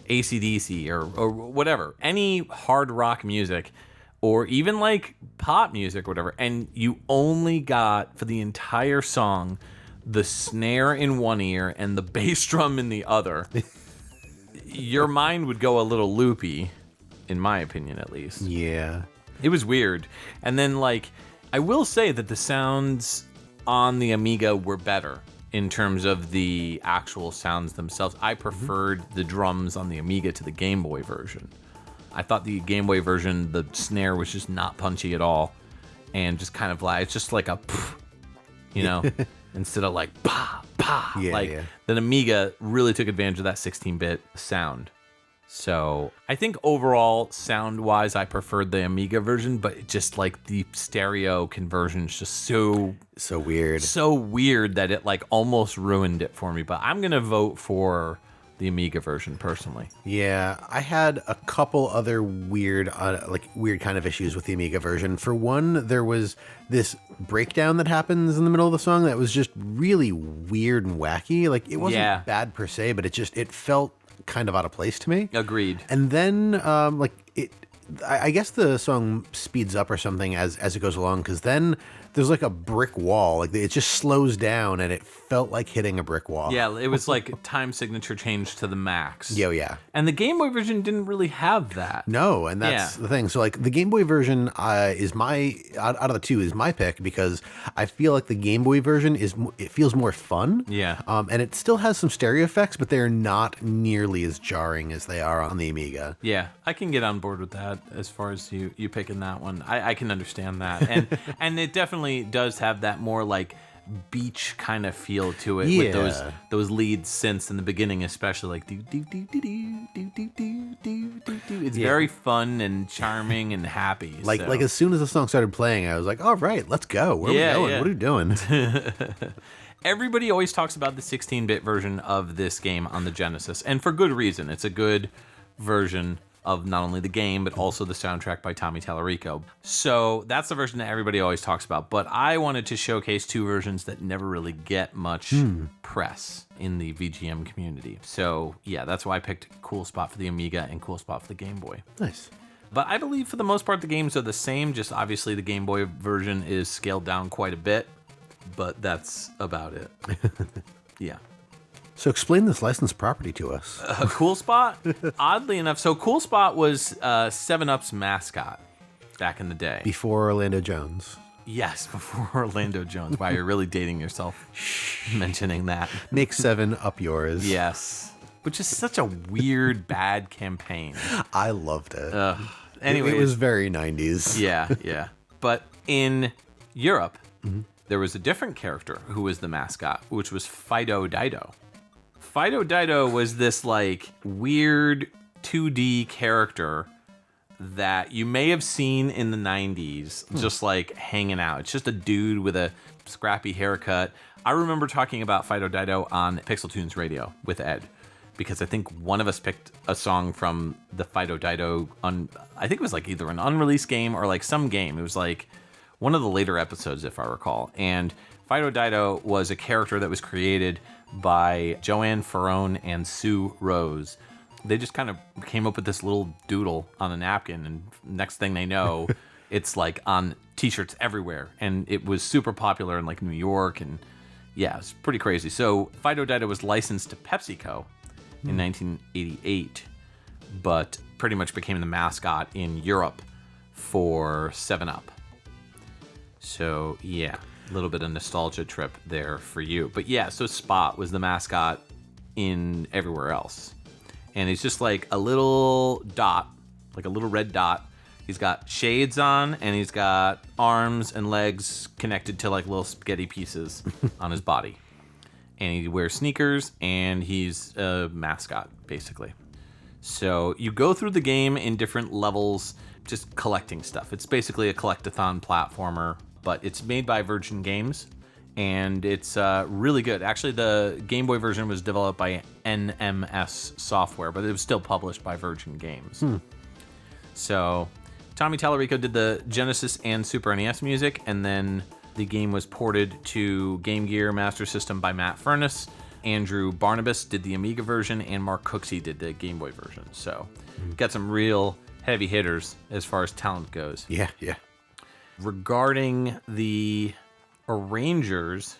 AC/DC or whatever, any hard rock music, or even like pop music or whatever, and you only got, for the entire song, the snare in one ear and the bass drum in the other, your mind would go a little loopy, in my opinion at least. Yeah. It was weird. And then, like, I will say that the sounds on the Amiga were better in terms of the actual sounds themselves. I preferred the drums on the Amiga to the Game Boy version. I thought the Game Boy version, the snare was just not punchy at all, and just kind of like, it's just like a, you know, instead of like, pa, pa. Yeah. The Amiga really took advantage of that 16-bit sound. So I think overall, sound-wise, I preferred the Amiga version, but it just like the stereo conversion is just so weird. So weird that it like almost ruined it for me. But I'm going to vote for the Amiga version personally. Yeah, I had a couple other weird kind of issues with the Amiga version. For one, there was this breakdown that happens in the middle of the song that was just really weird and wacky. Like, it wasn't bad per se, but it felt kind of out of place to me. Agreed. And then I guess the song speeds up or something as it goes along, because then there's like a brick wall. Like, it just slows down, and it felt like hitting a brick wall. Yeah, it was like time signature change to the max. Yeah. And the Game Boy version didn't really have that. No, and that's the thing. So, like, the Game Boy version is my, out of the two, is my pick, because I feel like the Game Boy version it feels more fun. Yeah. And it still has some stereo effects, but they're not nearly as jarring as they are on the Amiga. Yeah, I can get on board with that as far as you picking that one. I can understand that. And it definitely does have that more like beach kind of feel to it, with those lead synths in the beginning, especially like do do do do do do do do do do. It's very fun and charming and happy. Like as soon as the song started playing, I was like, all right, let's go. Where are we going? Yeah. What are we doing? Everybody always talks about the 16-bit version of this game on the Genesis, and for good reason. It's a good version of not only the game, but also the soundtrack by Tommy Tallarico. So that's the version that everybody always talks about. But I wanted to showcase two versions that never really get much press in the VGM community. So yeah, that's why I picked Cool Spot for the Amiga and Cool Spot for the Game Boy. Nice. But I believe for the most part the games are the same, just obviously the Game Boy version is scaled down quite a bit, but that's about it. Yeah. So explain this licensed property to us. Cool Spot? Oddly enough, so Cool Spot was 7-Up's mascot back in the day. Before Orlando Jones. Yes, before Orlando Jones. Wow, you're really dating yourself mentioning that. Make 7-Up yours. Yes. Which is such a weird, bad campaign. I loved it. Anyway, it was very 90s. Yeah. But in Europe, there was a different character who was the mascot, which was Fido Dido. Fido Dido was this like weird 2D character that you may have seen in the 90s, just like hanging out. It's just a dude with a scrappy haircut. I remember talking about Fido Dido on Pixel Tunes Radio with Ed, because I think one of us picked a song from the Fido Dido I think it was like either an unreleased game or like some game. It was like one of the later episodes, if I recall. And Fido Dido was a character that was created by Joanne Ferrone and Sue Rose. They just kind of came up with this little doodle on a napkin, and next thing they know, it's like on t-shirts everywhere. And it was super popular in like New York, and yeah, it's pretty crazy. So Fido Dido was licensed to PepsiCo in 1988, but pretty much became the mascot in Europe for 7-Up. So yeah, a little bit of nostalgia trip there for you. But yeah, so Spot was the mascot in everywhere else. And he's just like a little dot, like a little red dot. He's got shades on, and he's got arms and legs connected to like little spaghetti pieces on his body. and he wears sneakers, and he's a mascot, basically. So you go through the game in different levels, just collecting stuff. It's basically a collectathon platformer, but it's made by Virgin Games, and it's really good. Actually, the Game Boy version was developed by NMS Software, but it was still published by Virgin Games. So Tommy Tallarico did the Genesis and Super NES music, and then the game was ported to Game Gear Master System by Matt Furness. Andrew Barnabas did the Amiga version, and Mark Cooksey did the Game Boy version. So got some real heavy hitters as far as talent goes. Yeah. Regarding the arrangers,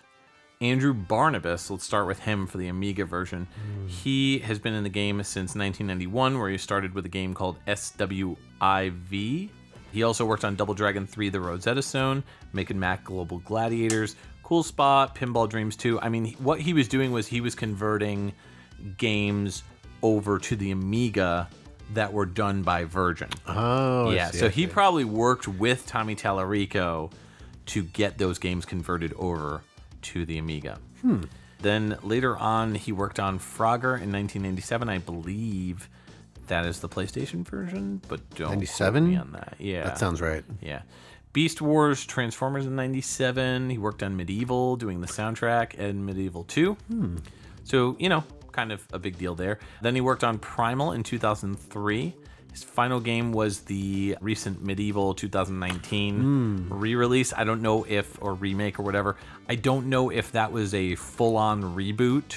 Andrew Barnabas, let's start with him for the Amiga version. He has been in the game since 1991, where he started with a game called SWIV. He also worked on Double Dragon 3, The Rosetta Stone, Making Mac Global Gladiators, Cool Spot, Pinball Dreams 2. I mean, what he was doing was he was converting games over to the Amiga that were done by Virgin. Oh, yeah. So he probably worked with Tommy Tallarico to get those games converted over to the Amiga. Then later on, he worked on Frogger in 1997, I believe. That is the PlayStation version, but don't 97? quote me on that. Yeah. That sounds right. Yeah. Beast Wars, Transformers in 97. He worked on Medieval, doing the soundtrack, and Medieval 2. So, kind of a big deal there. Then he worked on Primal in 2003. His final game was the recent Medieval 2019 re-release. I don't know if, or remake or whatever. I don't know if that was a full-on reboot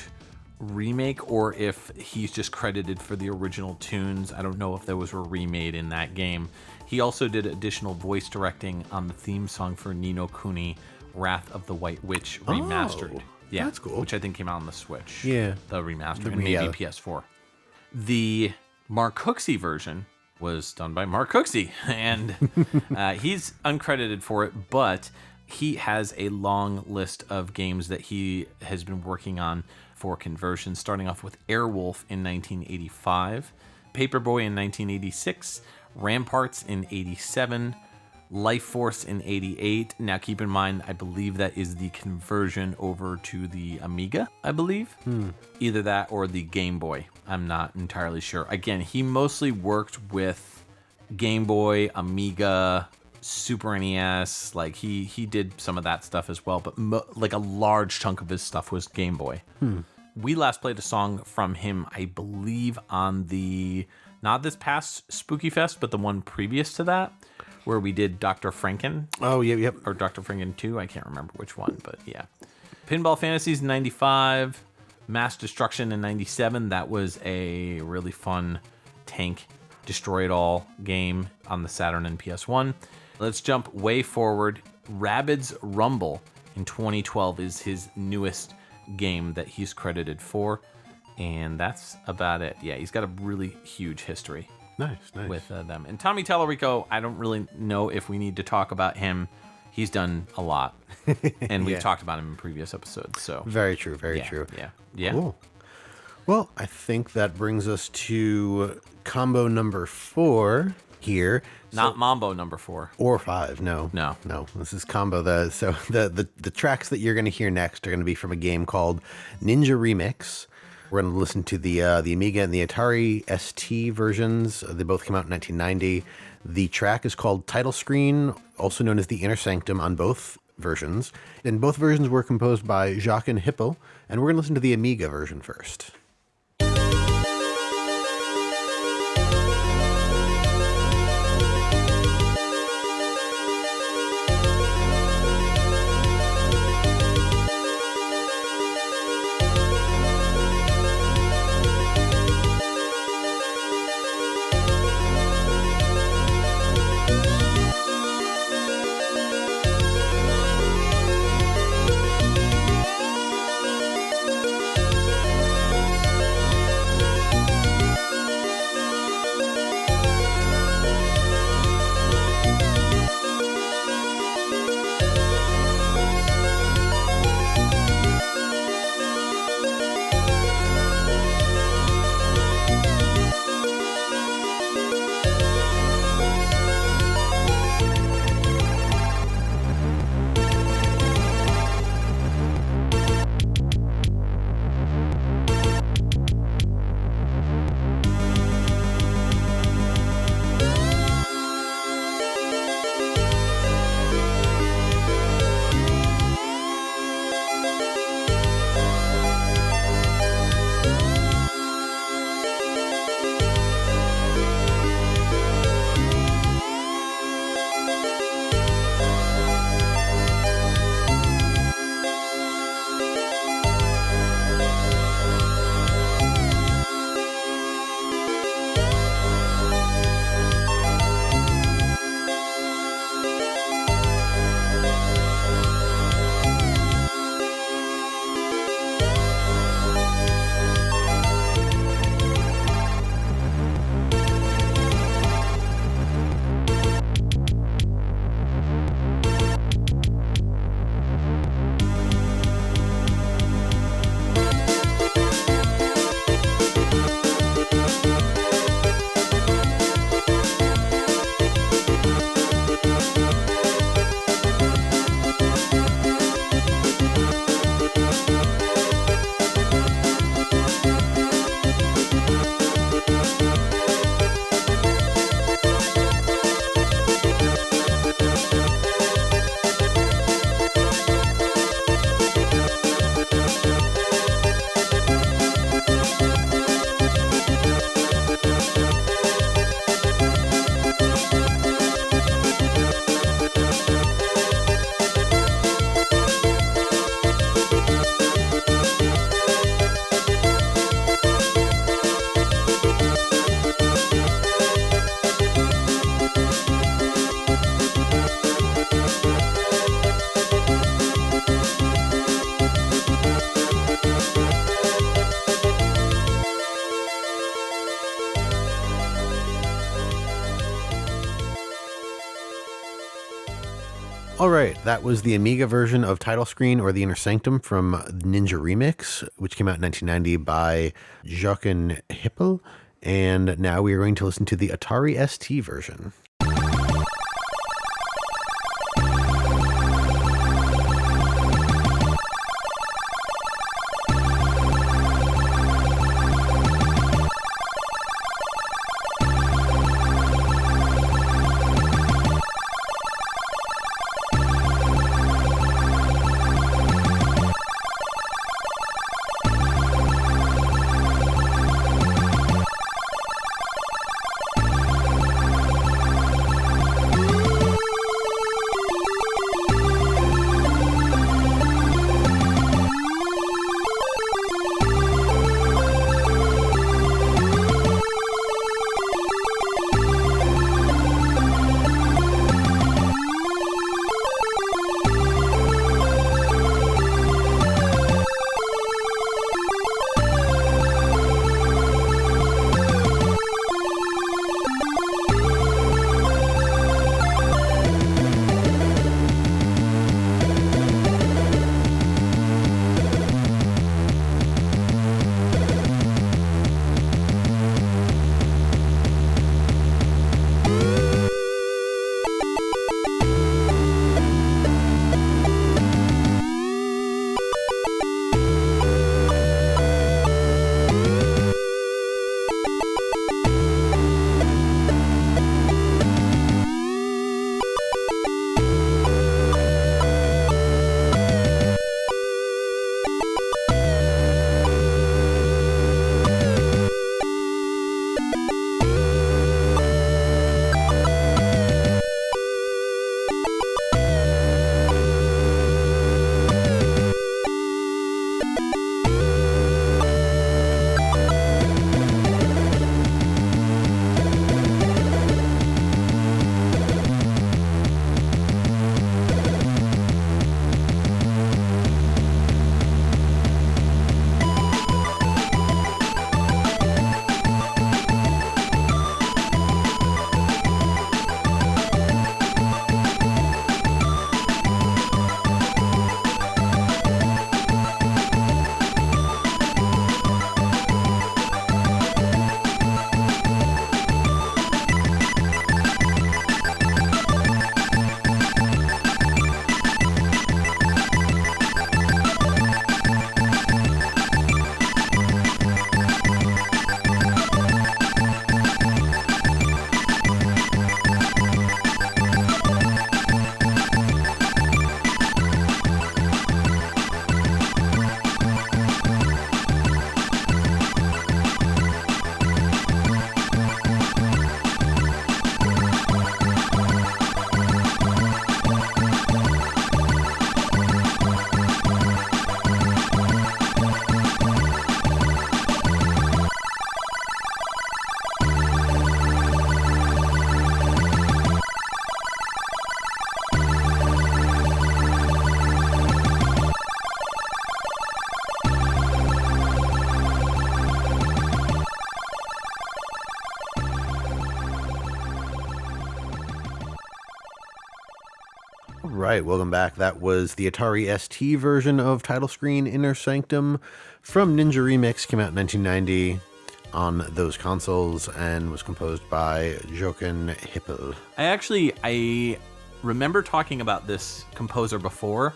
remake or if he's just credited for the original tunes. I don't know if those were remade in that game. He also did additional voice directing on the theme song for Ni no Kuni Wrath of the White Witch remastered. Yeah, that's cool. Which I think came out on the Switch. Yeah. The remaster, and maybe PS4. The Mark Cooksey version was done by Mark Cooksey, and he's uncredited for it, but he has a long list of games that he has been working on for conversion, starting off with Airwolf in 1985, Paperboy in 1986, Ramparts in 87, Life Force in 88. Now keep in mind, I believe that is the conversion over to the Amiga, I believe. Either that or the Game Boy. I'm not entirely sure. Again, he mostly worked with Game Boy, Amiga, Super NES. Like he did some of that stuff as well, but like a large chunk of his stuff was Game Boy. We last played a song from him, I believe, on the, not this past Spooky Fest, but the one previous to that, where we did Dr. Franken. Oh, yep. Or Dr. Franken 2. I can't remember which one, but yeah. Pinball Fantasies in 95. Mass Destruction in 97. That was a really fun tank destroy it all game on the Saturn and PS1. Let's jump way forward. Rabbids Rumble in 2012 is his newest game that he's credited for. And that's about it. Yeah, he's got a really huge history. Nice. With them. And Tommy Tallarico, I don't really know if we need to talk about him. He's done a lot. And we've talked about him in previous episodes. So Very true. Very true. Yeah. Cool. Well, I think that brings us to combo number 4 here. Not Mambo number 4. Or 5. No. This is combo. The tracks that you're going to hear next are going to be from a game called Ninja Remix. We're going to listen to the Amiga and the Atari ST versions. They both came out in 1990. The track is called Title Screen, also known as the Inner Sanctum on both versions. And both versions were composed by Jacques and Hippel. And we're going to listen to the Amiga version first. All right, that was the Amiga version of Title Screen or The Inner Sanctum from Ninja Remix, which came out in 1990 by Jochen Hippel. And now we are going to listen to the Atari ST version. Right, welcome back. That was the Atari ST version of Title Screen Inner Sanctum from Ninja Remix. Came out in 1990 on those consoles and was composed by Jochen Hippel. I remember talking about this composer before.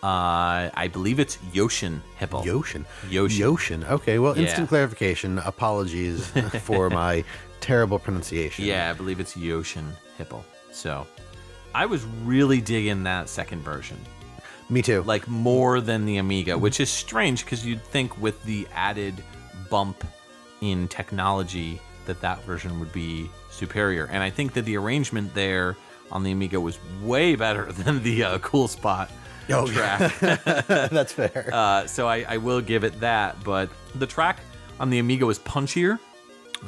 I believe it's Jochen Hippel. Jochen. Okay, well, instant clarification. Apologies for my terrible pronunciation. Yeah, I believe it's Jochen Hippel. So I was really digging that second version. Me too. Like more than the Amiga, which is strange because you'd think with the added bump in technology that version would be superior. And I think that the arrangement there on the Amiga was way better than the Cool Spot track. That's fair. So I will give it that. But the track on the Amiga was punchier.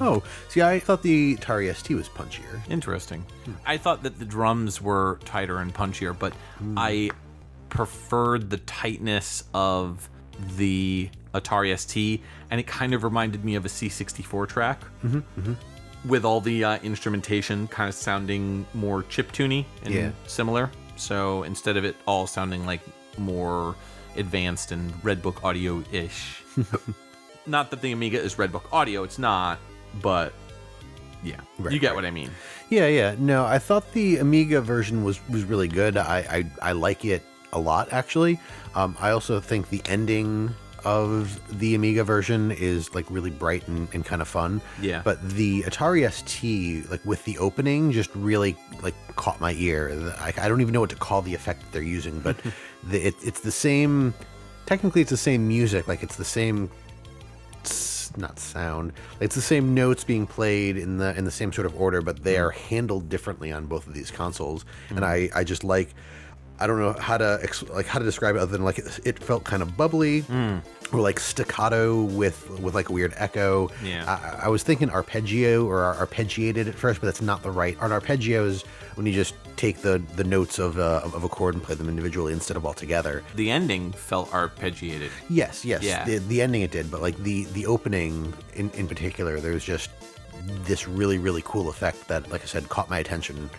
Oh, see, I thought the Atari ST was punchier. Interesting. I thought that the drums were tighter and punchier, but I preferred the tightness of the Atari ST, and it kind of reminded me of a C64 track, with all the instrumentation kind of sounding more chiptune-y and similar. So instead of it all sounding like more advanced and Redbook audio-ish, not that the Amiga is Redbook audio, it's not, but yeah, you get what I mean. Yeah. No, I thought the Amiga version was really good. I like it a lot, actually. I also think the ending of the Amiga version is like really bright and kind of fun. Yeah. But the Atari ST, like with the opening, just really like caught my ear. I don't even know what to call the effect that they're using, but it's the same. Technically, it's the same music. Like it's the same, not sound. It's the same notes being played in the same sort of order, but they are handled differently on both of these consoles. And I just like. I don't know how to describe it other than like it felt kind of bubbly or like staccato with like a weird echo. Yeah. I was thinking arpeggio or arpeggiated at first, but that's not the right. An arpeggio is when you just take the notes of a chord and play them individually instead of all together. The ending felt arpeggiated. Yes. Yeah. The ending it did, but like the opening in particular, there was just this really, really cool effect that, like I said, caught my attention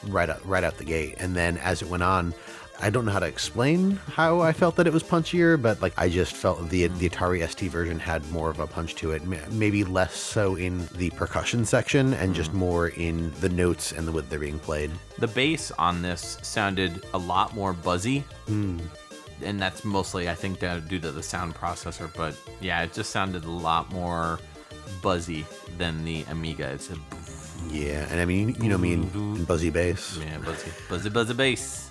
right out the gate. And then as it went on, I don't know how to explain how I felt that it was punchier, but like I just felt the Atari ST version had more of a punch to it. Maybe less so in the percussion section and just more in the notes and the way they're being played. The bass on this sounded a lot more buzzy. And that's mostly, I think, due to the sound processor. But yeah, it just sounded a lot more buzzy than the Amiga. It's a yeah, and I mean, you know me and buzzy bass. Yeah, buzzy bass.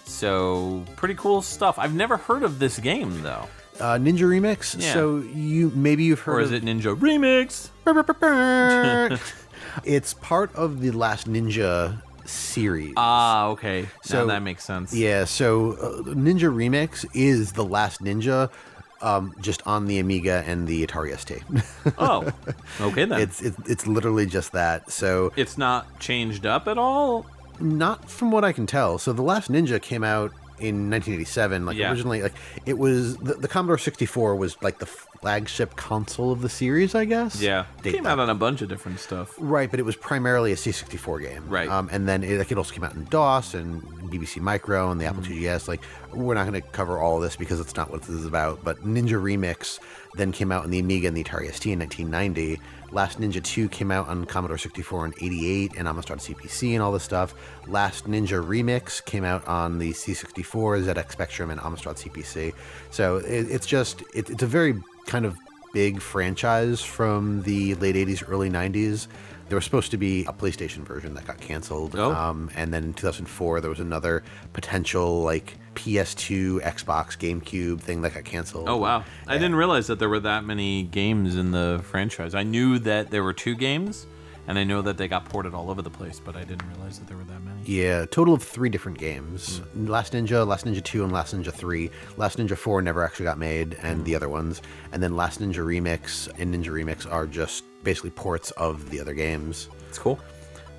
So, pretty cool stuff. I've never heard of this game, though. Ninja Remix? Yeah. So, you've heard Or is it Ninja Remix? It's part of the Last Ninja series. Ah, okay. So now that makes sense. Yeah, so Ninja Remix is the Last Ninja, just on the Amiga and the Atari ST. Oh, okay then. It's literally just that. So it's not changed up at all? Not from what I can tell. So The Last Ninja came out in 1987. Originally, like it was the Commodore 64 was like the flagship console of the series, I guess. Yeah, it came out on a bunch of different stuff. Right, but it was primarily a C64 game. Right. And then it also came out in DOS and BBC Micro and the Apple IIgs. Like, we're not going to cover all of this because it's not what this is about. But Ninja Remix then came out on the Amiga and the Atari ST in 1990. Last Ninja 2 came out on Commodore 64 in 88 and Amstrad CPC and all this stuff. Last Ninja Remix came out on the C64, ZX Spectrum, and Amstrad CPC. So it's a very kind of big franchise from the late 80s, early 90s. There was supposed to be a PlayStation version that got canceled. Oh. And then in 2004, there was another potential like PS2, Xbox, GameCube thing that got canceled. Oh, wow. I didn't realize that there were that many games in the franchise. I knew that there were 2 games, and I know that they got ported all over the place, but I didn't realize that there were that many. Yeah, a total of 3 different games. Last Ninja 2, and Last Ninja 3. Last Ninja 4 never actually got made, and the other ones. And then Last Ninja Remix and Ninja Remix are just basically ports of the other games. It's cool.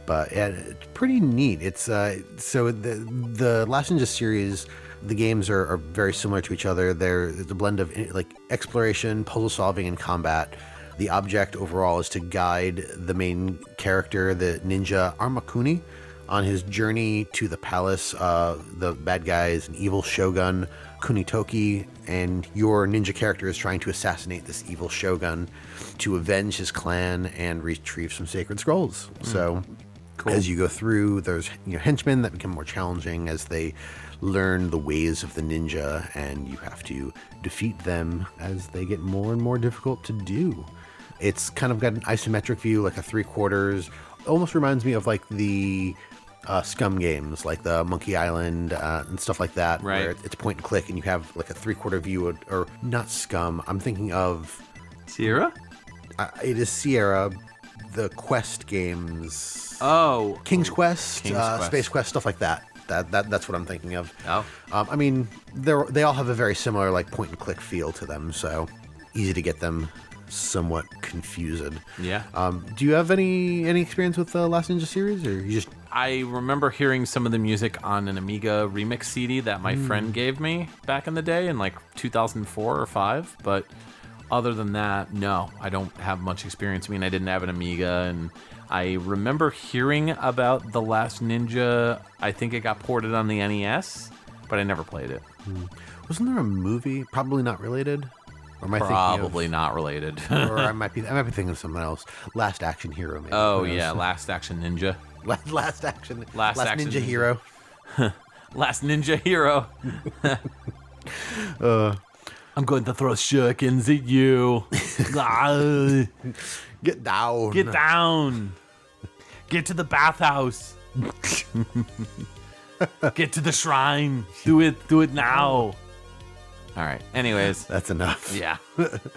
But yeah, it's pretty neat. It's so the Last Ninja series, the games are very similar to each other. There's a blend of like exploration, puzzle solving, and combat. The object overall is to guide the main character, the ninja Armakuni, on his journey to the palace. The bad guy is an evil shogun, Kunitoki, and your ninja character is trying to assassinate this evil shogun to avenge his clan and retrieve some sacred scrolls. So cool. As you go through, there's henchmen that become more challenging as they learn the ways of the ninja, and you have to defeat them as they get more and more difficult to do. It's kind of got an isometric view, like a 3/4. Almost reminds me of like the Scum games, like the Monkey Island and stuff like that, right, where it's point and click, and you have like a 3/4 view, or not Scum. I'm thinking of Sierra. It is Sierra. The Quest games. Oh, King's Quest, Quest. Space Quest, stuff like that. That's what I'm thinking of. Oh. I mean, they all have a very similar like point and click feel to them, so easy to get them somewhat confused. Yeah. Do you have any experience with the Last Ninja series, or you just? I remember hearing some of the music on an Amiga remix CD that my friend gave me back in the day in like 2004 or 5, but Other than that, no, I don't have much experience. I mean, I didn't have an Amiga, and I remember hearing about The Last Ninja. I think it got ported on the NES, but I never played it. Wasn't there a movie? Probably not related. Or am I Probably not related. Or I might be thinking of something else. Last Action Hero, maybe. Oh yeah, Last Action Ninja. Last Action Action Ninja Hero. Last Ninja Hero. I'm going to throw shurikens at you. Get down. Get down. Get to the bathhouse. Get to the shrine. Do it now. All right. Anyways. That's enough. Yeah.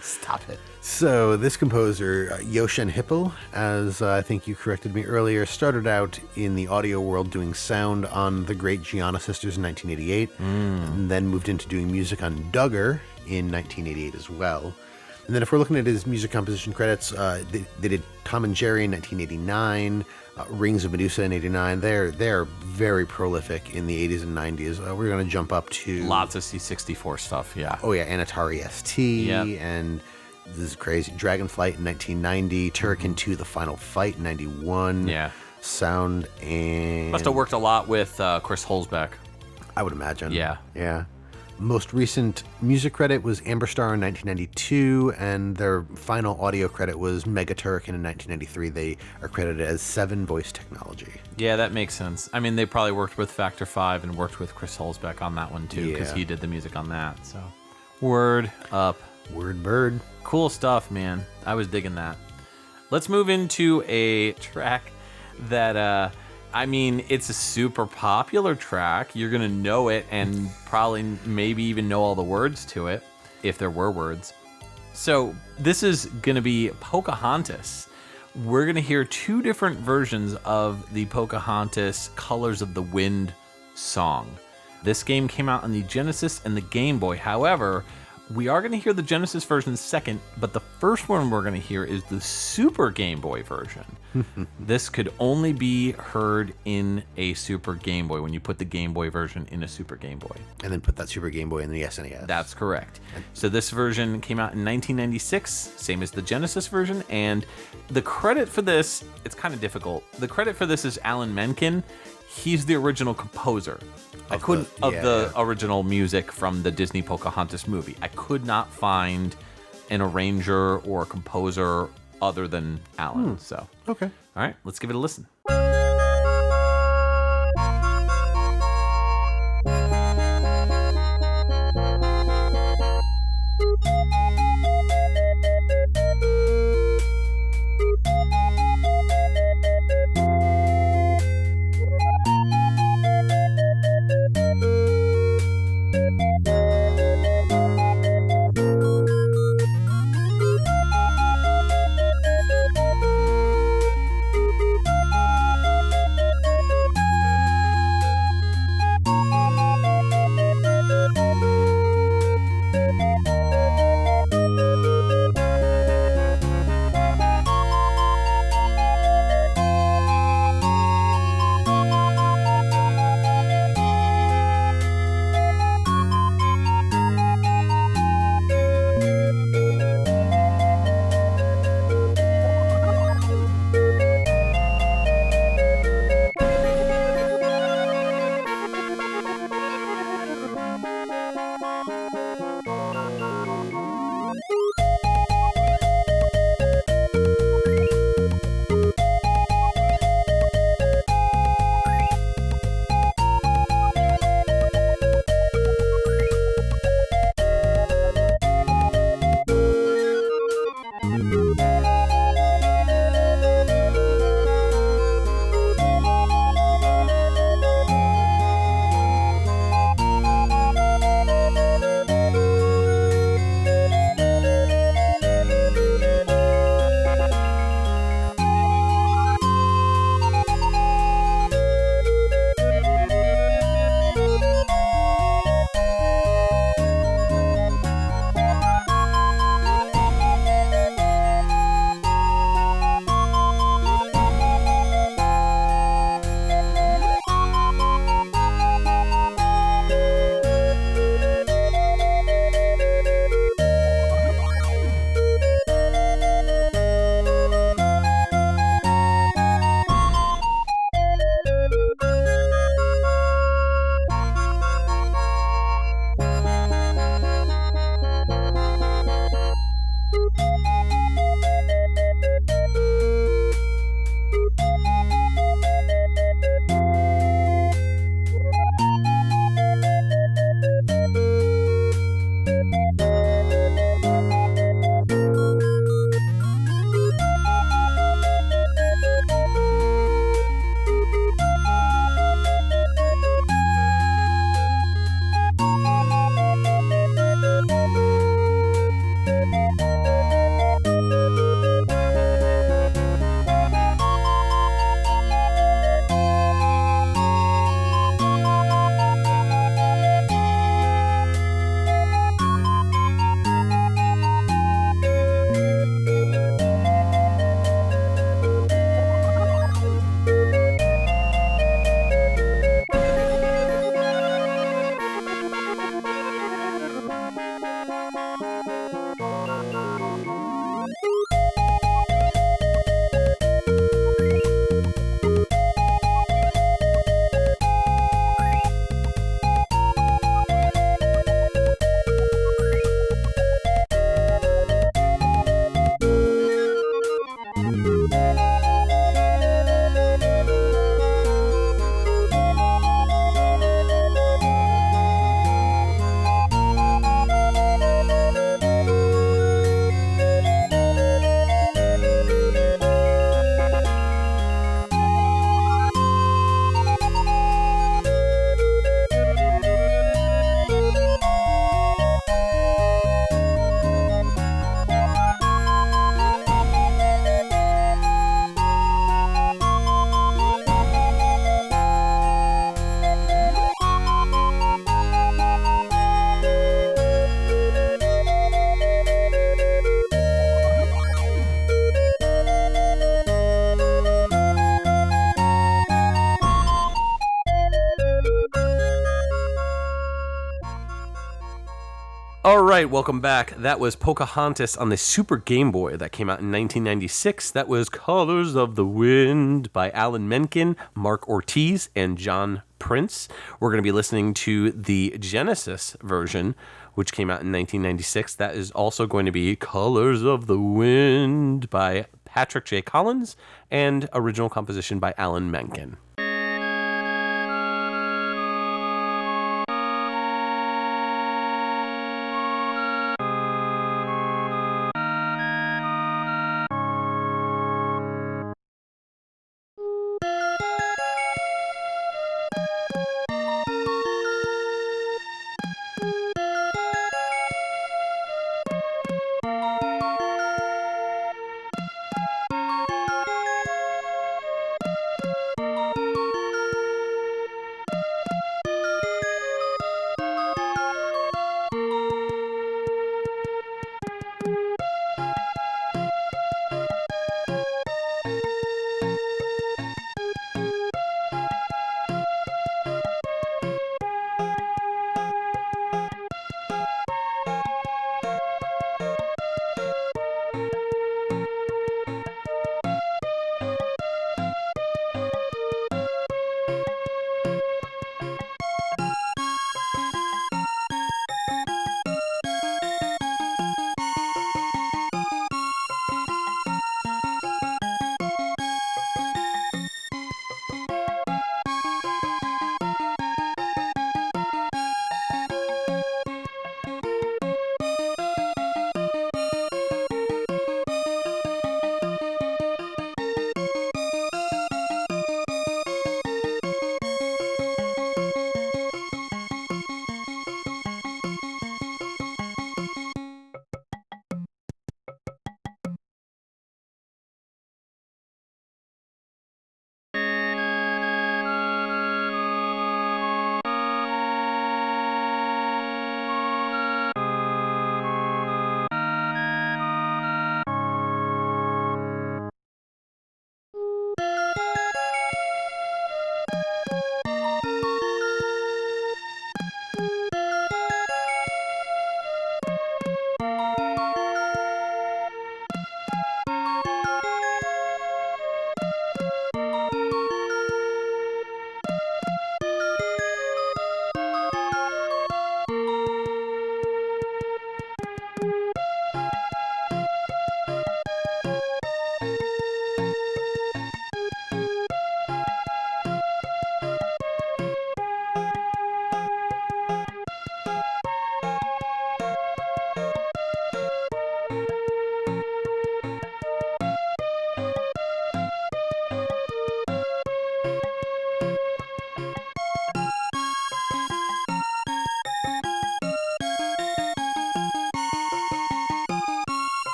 Stop it. So this composer, Yoshin Hippel, as I think you corrected me earlier, started out in the audio world doing sound on The Great Gianna Sisters in 1988, and then moved into doing music on Duggar in 1988 as well. And then if we're looking at his music composition credits, they did Tom and Jerry in 1989, Rings of Medusa in 89. They're very prolific in the 80s and 90s. We're going to jump up to... Lots of C64 stuff, yeah. Oh, yeah, and Atari ST, Yep. and this is crazy. Dragonflight in 1990, Turrican 2, The Final Fight in 91. Yeah. Sound and... Must have worked a lot with Chris Holzbeck. I would imagine. Yeah. Yeah. Most recent music credit was Amber Star in 1992, and their final audio credit was Mega Turrican in 1993. They are credited as 7 Voice Technology. Yeah, that makes sense. I mean, they probably worked with Factor 5 and worked with Chris Holzbeck on that one, too, because he did the music on that. So, word up. Word bird. Cool stuff, man. I was digging that. Let's move into a track that... I mean, it's a super popular track. You're going to know it and probably maybe even know all the words to it, if there were words. So this is going to be Pocahontas. We're going to hear 2 different versions of the Pocahontas Colors of the Wind song. This game came out on the Genesis and the Game Boy. However, we are going to hear the Genesis version second, but the first one we're going to hear is the Super Game Boy version. This could only be heard in a Super Game Boy when you put the Game Boy version in a Super Game Boy. And then put that Super Game Boy in the SNES. That's correct. So this version came out in 1996, same as the Genesis version, and the credit for this, it's kind of difficult. The credit for this is Alan Menken. He's the original composer. Of the original music from the Disney Pocahontas movie. I could not find an arranger or a composer other than Alan. So, okay. All right, let's give it a listen. All right, welcome back. That was Pocahontas on the Super Game Boy that came out in 1996. That was Colors of the Wind by Alan Menken, Mark Ortiz, and John Prince. We're going to be listening to the Genesis version, which came out in 1996. That is also going to be Colors of the Wind by Patrick J. Collins and original composition by Alan Menken.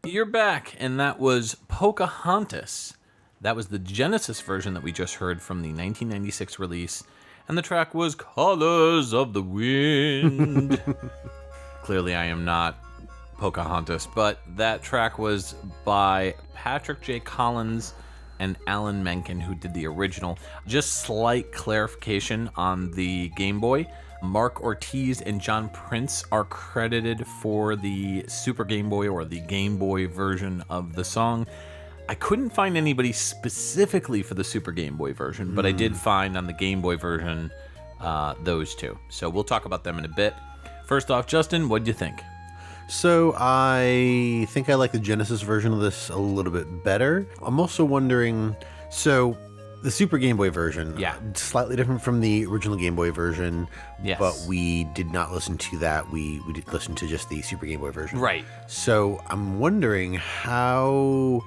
You're back, and that was Pocahontas. That was the Genesis version that we just heard from the 1996 release, and the track was Colors of the Wind. Clearly, I am not Pocahontas, but that track was by Patrick J. Collins and Alan Menken, who did the original. Just slight clarification on the Game Boy. Mark Ortiz and John Prince are credited for the Super Game Boy or the Game Boy version of the song. I couldn't find anybody specifically for the Super Game Boy version, but I did find on the Game Boy version those two. So we'll talk about them in a bit. First off, Justin, what do you think? So I think I like the Genesis version of this a little bit better. I'm also wondering, so the Super Game Boy version, slightly different from the original Game Boy version, but we did not listen to that. We did listen to just the Super Game Boy version. Right. So I'm wondering how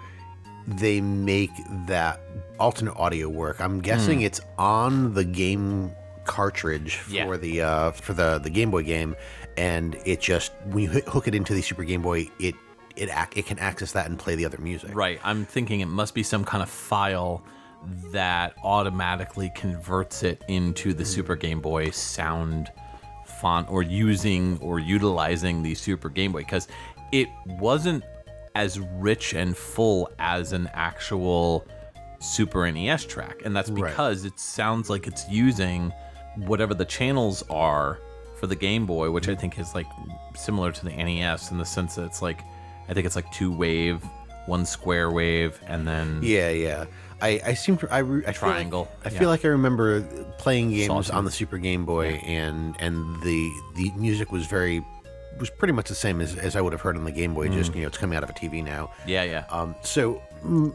they make that alternate audio work. I'm guessing it's on the game cartridge for the Game Boy game, and it just when you hook it into the Super Game Boy, it can access that and play the other music. Right. I'm thinking it must be some kind of file that automatically converts it into the Super Game Boy sound font, or utilizing the Super Game Boy, because it wasn't as rich and full as an actual Super NES track, and that's because it sounds like it's using whatever the channels are for the Game Boy, which I think is like similar to the NES in the sense that it's like, I think it's like 2 wave, 1 square wave, and then I seem to triangle. I feel like I remember playing games on the Super Game Boy, and the music was pretty much the same as I would have heard on the Game Boy. Just it's coming out of a TV now. So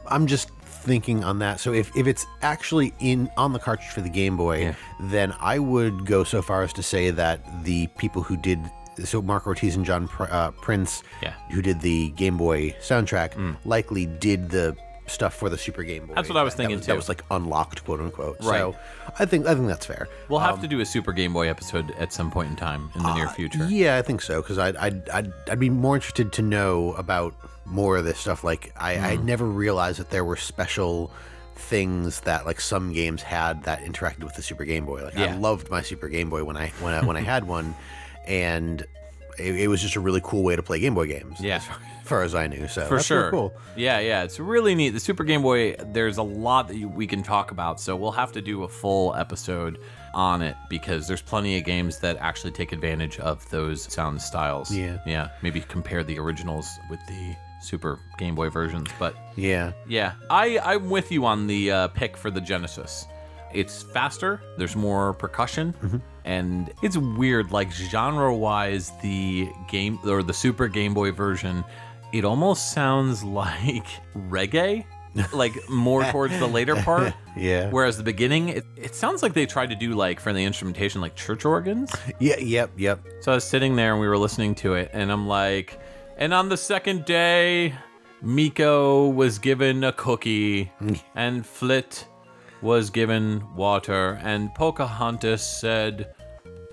I'm just thinking on that. So if it's actually on the cartridge for the Game Boy, then I would go so far as to say that the people who did, so Mark Ortiz and John Prince, who did the Game Boy soundtrack, likely did the stuff for the Super Game Boy. That's what I was thinking too. That was like unlocked, quote unquote. Right. So I think that's fair. We'll have to do a Super Game Boy episode at some point in time in the near future. Yeah, I think so, because I'd be more interested to know about more of this stuff. Like I never realized that there were special things that like some games had that interacted with the Super Game Boy. Like I loved my Super Game Boy when I had one, and it was just a really cool way to play Game Boy games. Yeah. As far as I knew. So for that's sure. really cool. Yeah, it's really neat. The Super Game Boy, there's a lot that we can talk about, so we'll have to do a full episode on it, because there's plenty of games that actually take advantage of those sound styles. Yeah. Maybe compare the originals with the Super Game Boy versions, but yeah. I'm with you on the pick for the Genesis. It's faster, there's more percussion, and it's weird, like genre-wise, the game or the Super Game Boy version, it almost sounds like reggae, like more towards the later part. Whereas the beginning, it sounds like they tried to do, like, for the instrumentation, like church organs. Yep. So I was sitting there and we were listening to it, and I'm like, and on the second day, Miko was given a cookie, and Flit was given water, and Pocahontas said,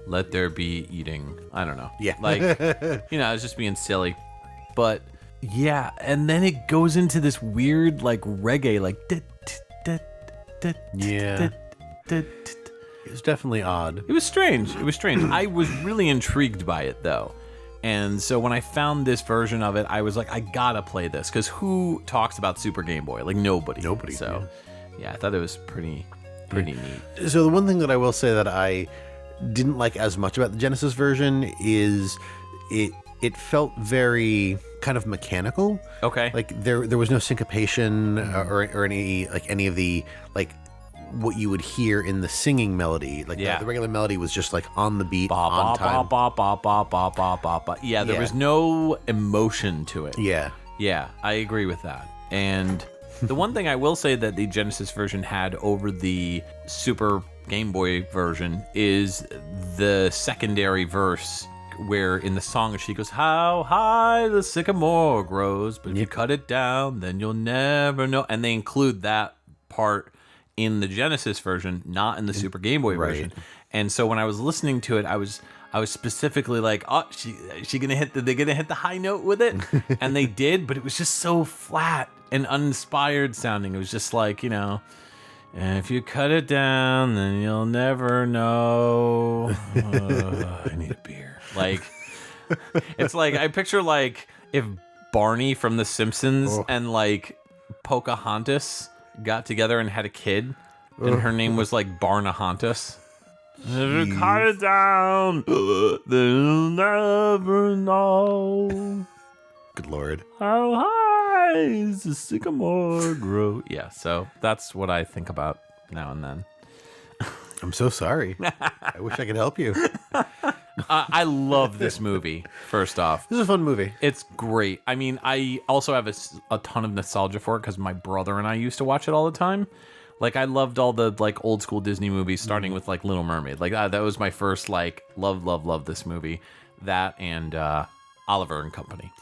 "Let there be eating." I don't know. Like, it's just being silly. But yeah, and then it goes into this weird like reggae, like It was definitely odd. It was strange. I was really intrigued by it though. And so when I found this version of it, I was like, I gotta play this, because who talks about Super Game Boy? Like nobody. So yeah, I thought it was pretty neat. So the one thing that I will say that I didn't like as much about the Genesis version is it felt very kind of mechanical. Okay. Like there was no syncopation or any of the like what you would hear in the singing melody. Like the regular melody was just like on the beat, on time. Yeah, there was no emotion to it. Yeah, I agree with that. And the one thing I will say that the Genesis version had over the Super Game Boy version is the secondary verse, where in the song she goes, "How high the sycamore grows, but if you cut it down, then you'll never know." And they include that part in the Genesis version, not in the Super Game Boy version. And so when I was listening to it, I was specifically like, "Oh, she gonna hit they gonna hit the high note with it?" And they did, but it was just so flat and uninspired sounding. It was just like, if you cut it down, then you'll never know. I need a beer. Like, it's like, I picture like if Barney from The Simpsons and like Pocahontas got together and had a kid, and her name was like Barnahontas. If you cut it down, then you'll never know. Good Lord. How high is the sycamore grow? Yeah, so that's what I think about now and then. I'm so sorry. I wish I could help you. I love this movie, first off. This is a fun movie. It's great. I mean, I also have a ton of nostalgia for it because my brother and I used to watch it all the time. Like, I loved all the like old school Disney movies, starting with like Little Mermaid. Like that was my first like love this movie. That and Oliver and Company.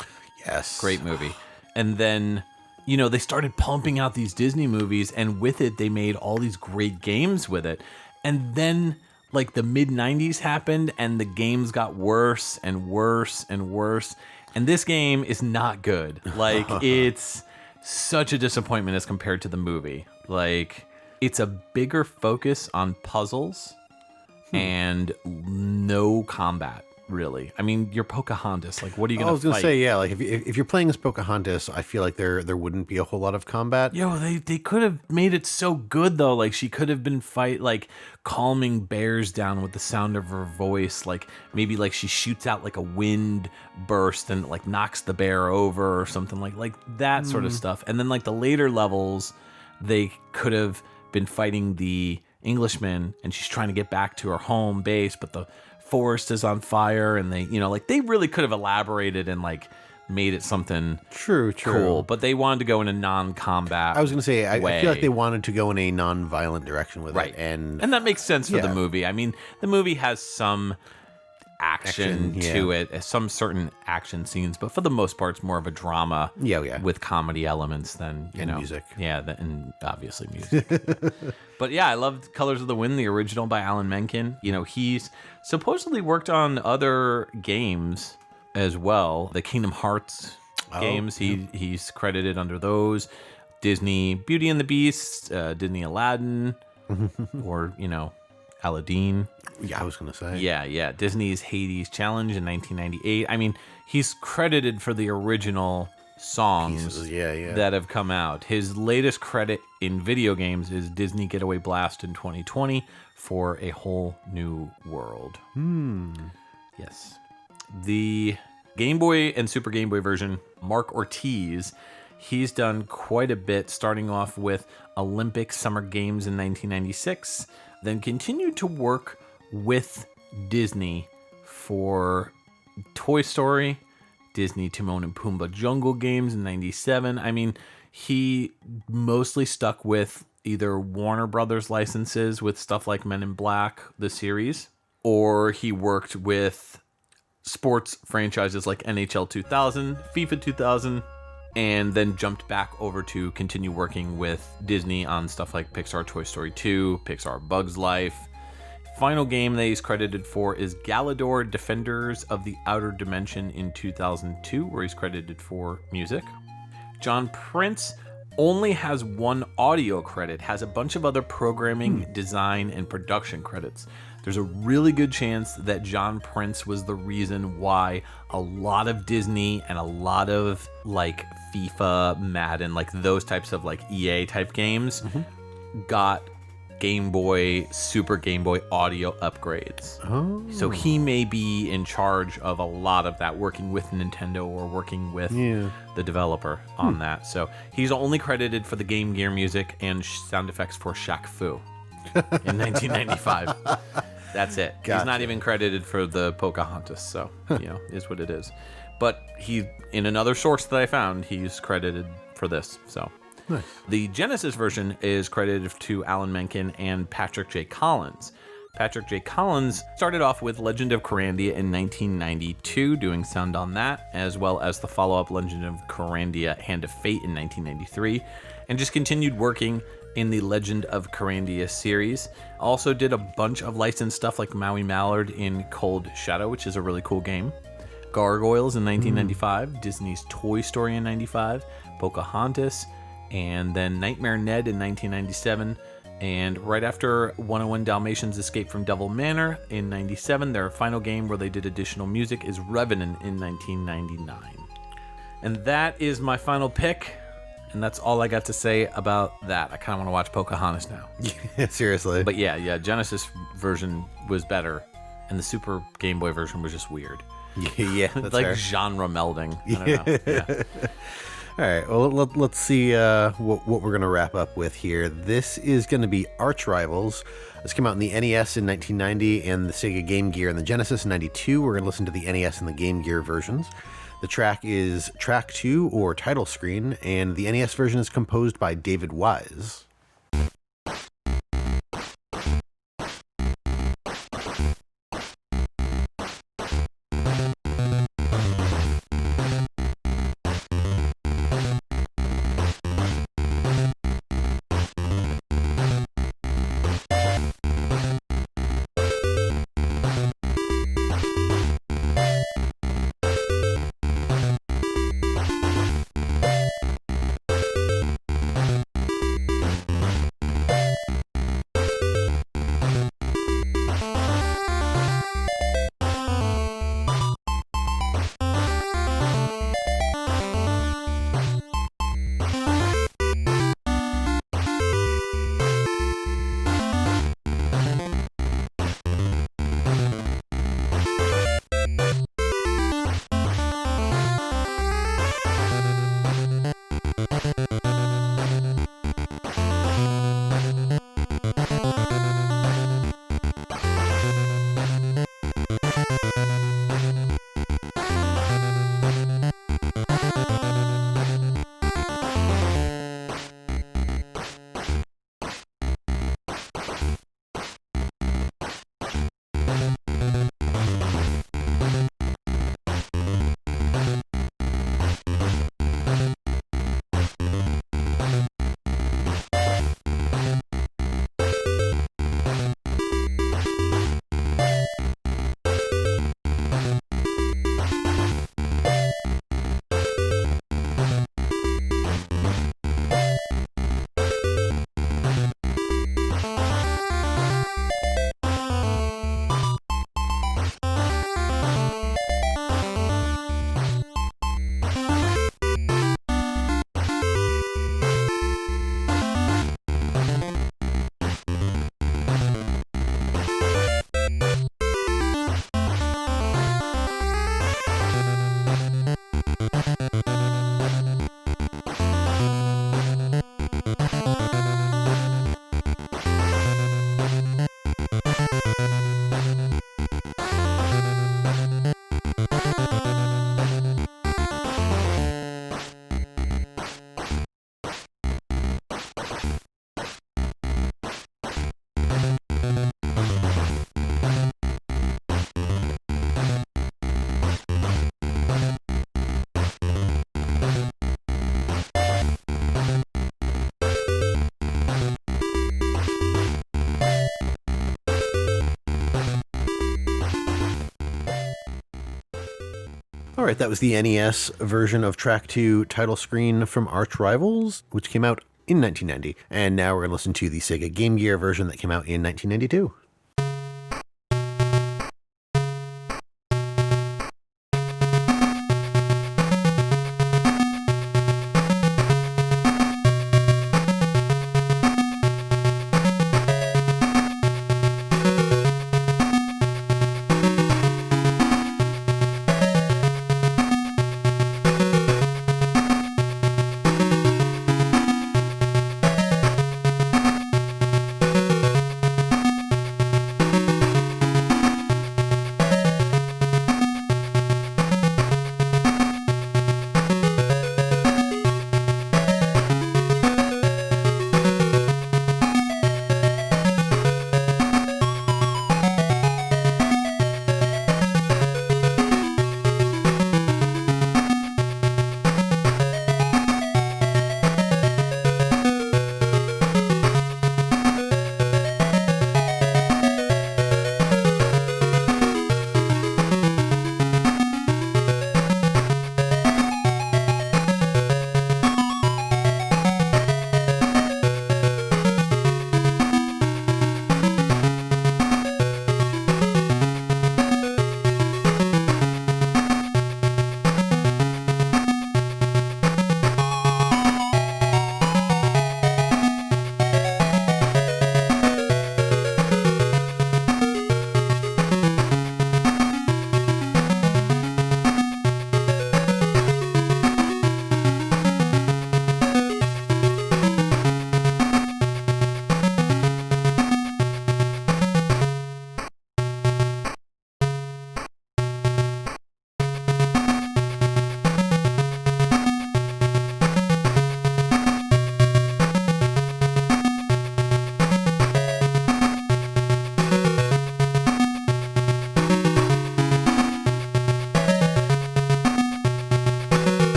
Yes. Great movie. And then, they started pumping out these Disney movies, and with it, they made all these great games with it. And then, like the mid 90s happened and the games got worse and worse and worse. And this game is not good. Like, it's such a disappointment as compared to the movie. Like, it's a bigger focus on puzzles and no combat, really. I mean, you're Pocahontas. Like, what are you going to fight? I was going to say, yeah, like if you're playing as Pocahontas, I feel like there wouldn't be a whole lot of combat. Yo, they could have made it so good, though. Like, she could have been calming bears down with the sound of her voice. Like, maybe, like, she shoots out, like, a wind burst and, like, knocks the bear over or something like that sort of stuff. And then, like, the later levels, they could have been fighting the Englishman, and she's trying to get back to her home base, but the forest is on fire, and they really could have elaborated and like made it something true cool, but they wanted to go in a non-combat. I was going to say, I feel like they wanted to go in a non-violent direction with it, and that makes sense for the movie. I mean, the movie has some action to it, some certain action scenes, but for the most part, it's more of a drama with comedy elements than music. And obviously music. But yeah, I loved Colors of the Wind, the original by Alan Menken. He's supposedly worked on other games as well. The Kingdom Hearts games, he's credited under those. Disney Beauty and the Beast, Disney Aladdin, or, Aladdin. Yeah, I was going to say. Yeah. Disney's Hades Challenge in 1998. I mean, he's credited for the original songs that have come out. His latest credit in video games is Disney Getaway Blast in 2020 for A Whole New World. Yes. The Game Boy and Super Game Boy version, Mark Ortiz, he's done quite a bit, starting off with Olympic Summer Games in 1996, then continued to work with Disney for Toy Story, Disney Timon and Pumbaa Jungle Games in 97. I mean, he mostly stuck with either Warner Brothers licenses with stuff like Men in Black, the series, or he worked with sports franchises like NHL 2000, FIFA 2000, and then jumped back over to continue working with Disney on stuff like Pixar Toy Story 2, Pixar Bugs Life. Final game that he's credited for is Galador Defenders of the Outer Dimension in 2002, where he's credited for music. John Prince only has one audio credit, has a bunch of other programming, design, and production credits. There's a really good chance that John Prince was the reason why a lot of Disney and a lot of like FIFA, Madden, like those types of like EA type games got Game Boy, Super Game Boy audio upgrades. So he may be in charge of a lot of that, working with Nintendo or working with the developer on that. So he's only credited for the Game Gear music and sound effects for Shaq Fu in 1995. That's it. Gotcha. He's not even credited for the Pocahontas, so is what it is. But he, in another source that I found, he's credited for this. So nice. The Genesis version is credited to Alan Menken and Patrick J. Collins. Patrick J. Collins started off with Legend of Corandia in 1992, doing sound on that, as well as the follow-up Legend of Corandia Hand of Fate in 1993, and just continued working in the Legend of Corandia series. Also did a bunch of licensed stuff like Maui Mallard in Cold Shadow, which is a really cool game. Gargoyles in 1995, Disney's Toy Story in 95, Pocahontas, and then Nightmare Ned in 1997. And right after 101 Dalmatians Escape from Devil Manor in 97, their final game where they did additional music is Revenant in 1999. And that is my final pick. And that's all I got to say about that. I kind of want to watch Pocahontas now. Seriously. But yeah, Genesis version was better, and the Super Game Boy version was just weird. Yeah, that's like fair. genre melding. I don't know. Yeah. All right, well, let's see what we're going to wrap up with here. This is going to be Arch Rivals. This came out in the NES in 1990 and the Sega Game Gear and the Genesis in 92. We're going to listen to the NES and the Game Gear versions. The track is Track 2 or Title Screen, and the NES version is composed by David Wise. All right, that was the NES version of track 2 title screen from Arch Rivals, which came out in 1990. And now we're going to listen to the Sega Game Gear version that came out in 1992.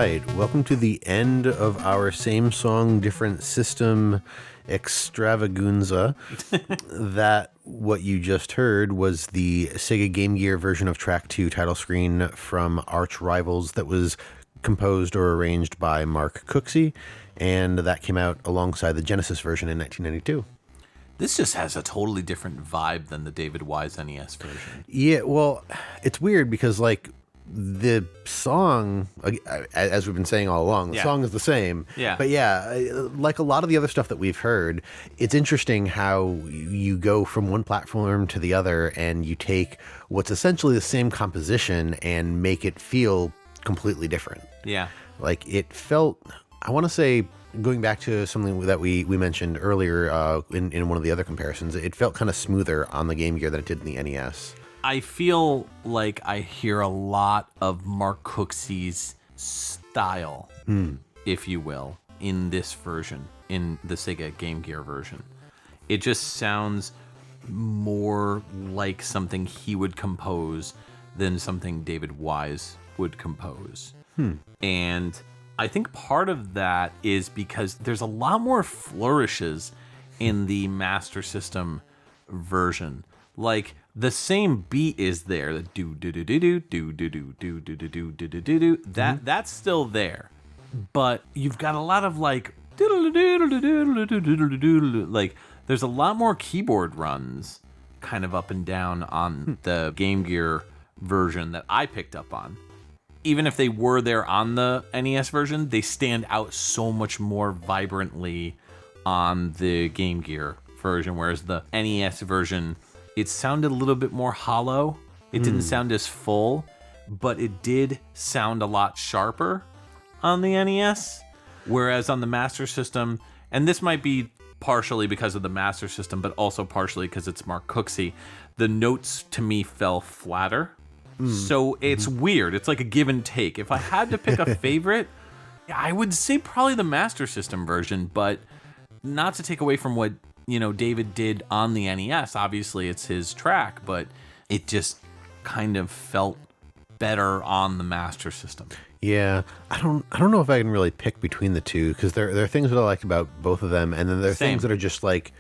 right, welcome to the end of our same song, different system extravaganza. That what you just heard was the Sega Game Gear version of Track 2 title screen from Arch Rivals that was composed or arranged by Mark Cooksey, and that came out alongside the Genesis version in 1992. This just has a totally different vibe than the David Wise NES version. Yeah, well, it's weird because, like, the song, as we've been saying all along, the song is the same. Yeah. But yeah, like a lot of the other stuff that we've heard, it's interesting how you go from one platform to the other and you take what's essentially the same composition and make it feel completely different. Yeah. Like, it felt, I want to say, going back to something that we mentioned earlier in one of the other comparisons, it felt kind of smoother on the Game Gear than it did in the NES. I feel like I hear a lot of Mark Cooksey's style, if you will, in this version, in the Sega Game Gear version. It just sounds more like something he would compose than something David Wise would compose. And I think part of that is because there's a lot more flourishes in the Master System version. Like, the same beat is there, the do do do do do do do do do do do do do do do. That's still there, but you've got a lot of like there's a lot more keyboard runs, kind of up and down on the Game Gear version that I picked up on. Even if they were there on the NES version, they stand out so much more vibrantly on the Game Gear version, whereas the NES version, it sounded a little bit more hollow. It didn't sound as full, but it did sound a lot sharper on the NES, whereas on the Master System, and this might be partially because of the Master System, but also partially because it's Mark Cooksey, the notes to me fell flatter. So it's weird. It's like a give and take. If I had to pick a favorite, I would say probably the Master System version, but not to take away from what, David did on the NES. Obviously, it's his track, but it just kind of felt better on the Master System. Yeah, I don't know if I can really pick between the two, because there are things that I like about both of them, and then there are things that are just like,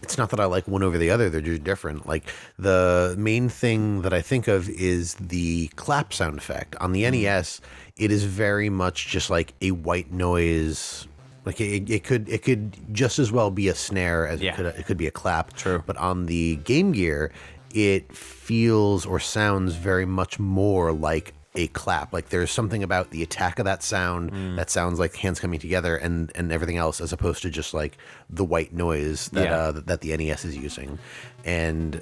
it's not that I like one over the other, they're just different. Like, the main thing that I think of is the clap sound effect. On the NES, it is very much just like a white noise. Like, it could just as well be a snare as it could be a clap. True. But on the Game Gear, it feels or sounds very much more like a clap. Like, there's something about the attack of that sound that sounds like hands coming together and everything else, as opposed to just like the white noise that that the NES is using. And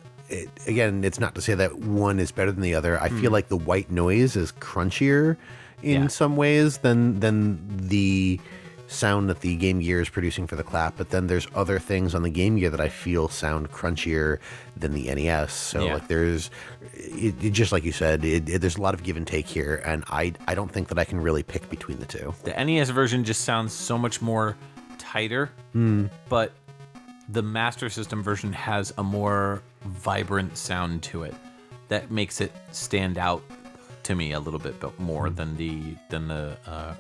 again, it's not to say that one is better than the other. I feel like the white noise is crunchier in some ways than the sound that the Game Gear is producing for the clap, but then there's other things on the Game Gear that I feel sound crunchier than the NES. So like, there's it just like you said, there's a lot of give and take here, and I don't think that I can really pick between the two. The NES version just sounds so much more tighter, but the Master System version has a more vibrant sound to it that makes it stand out to me a little bit more than the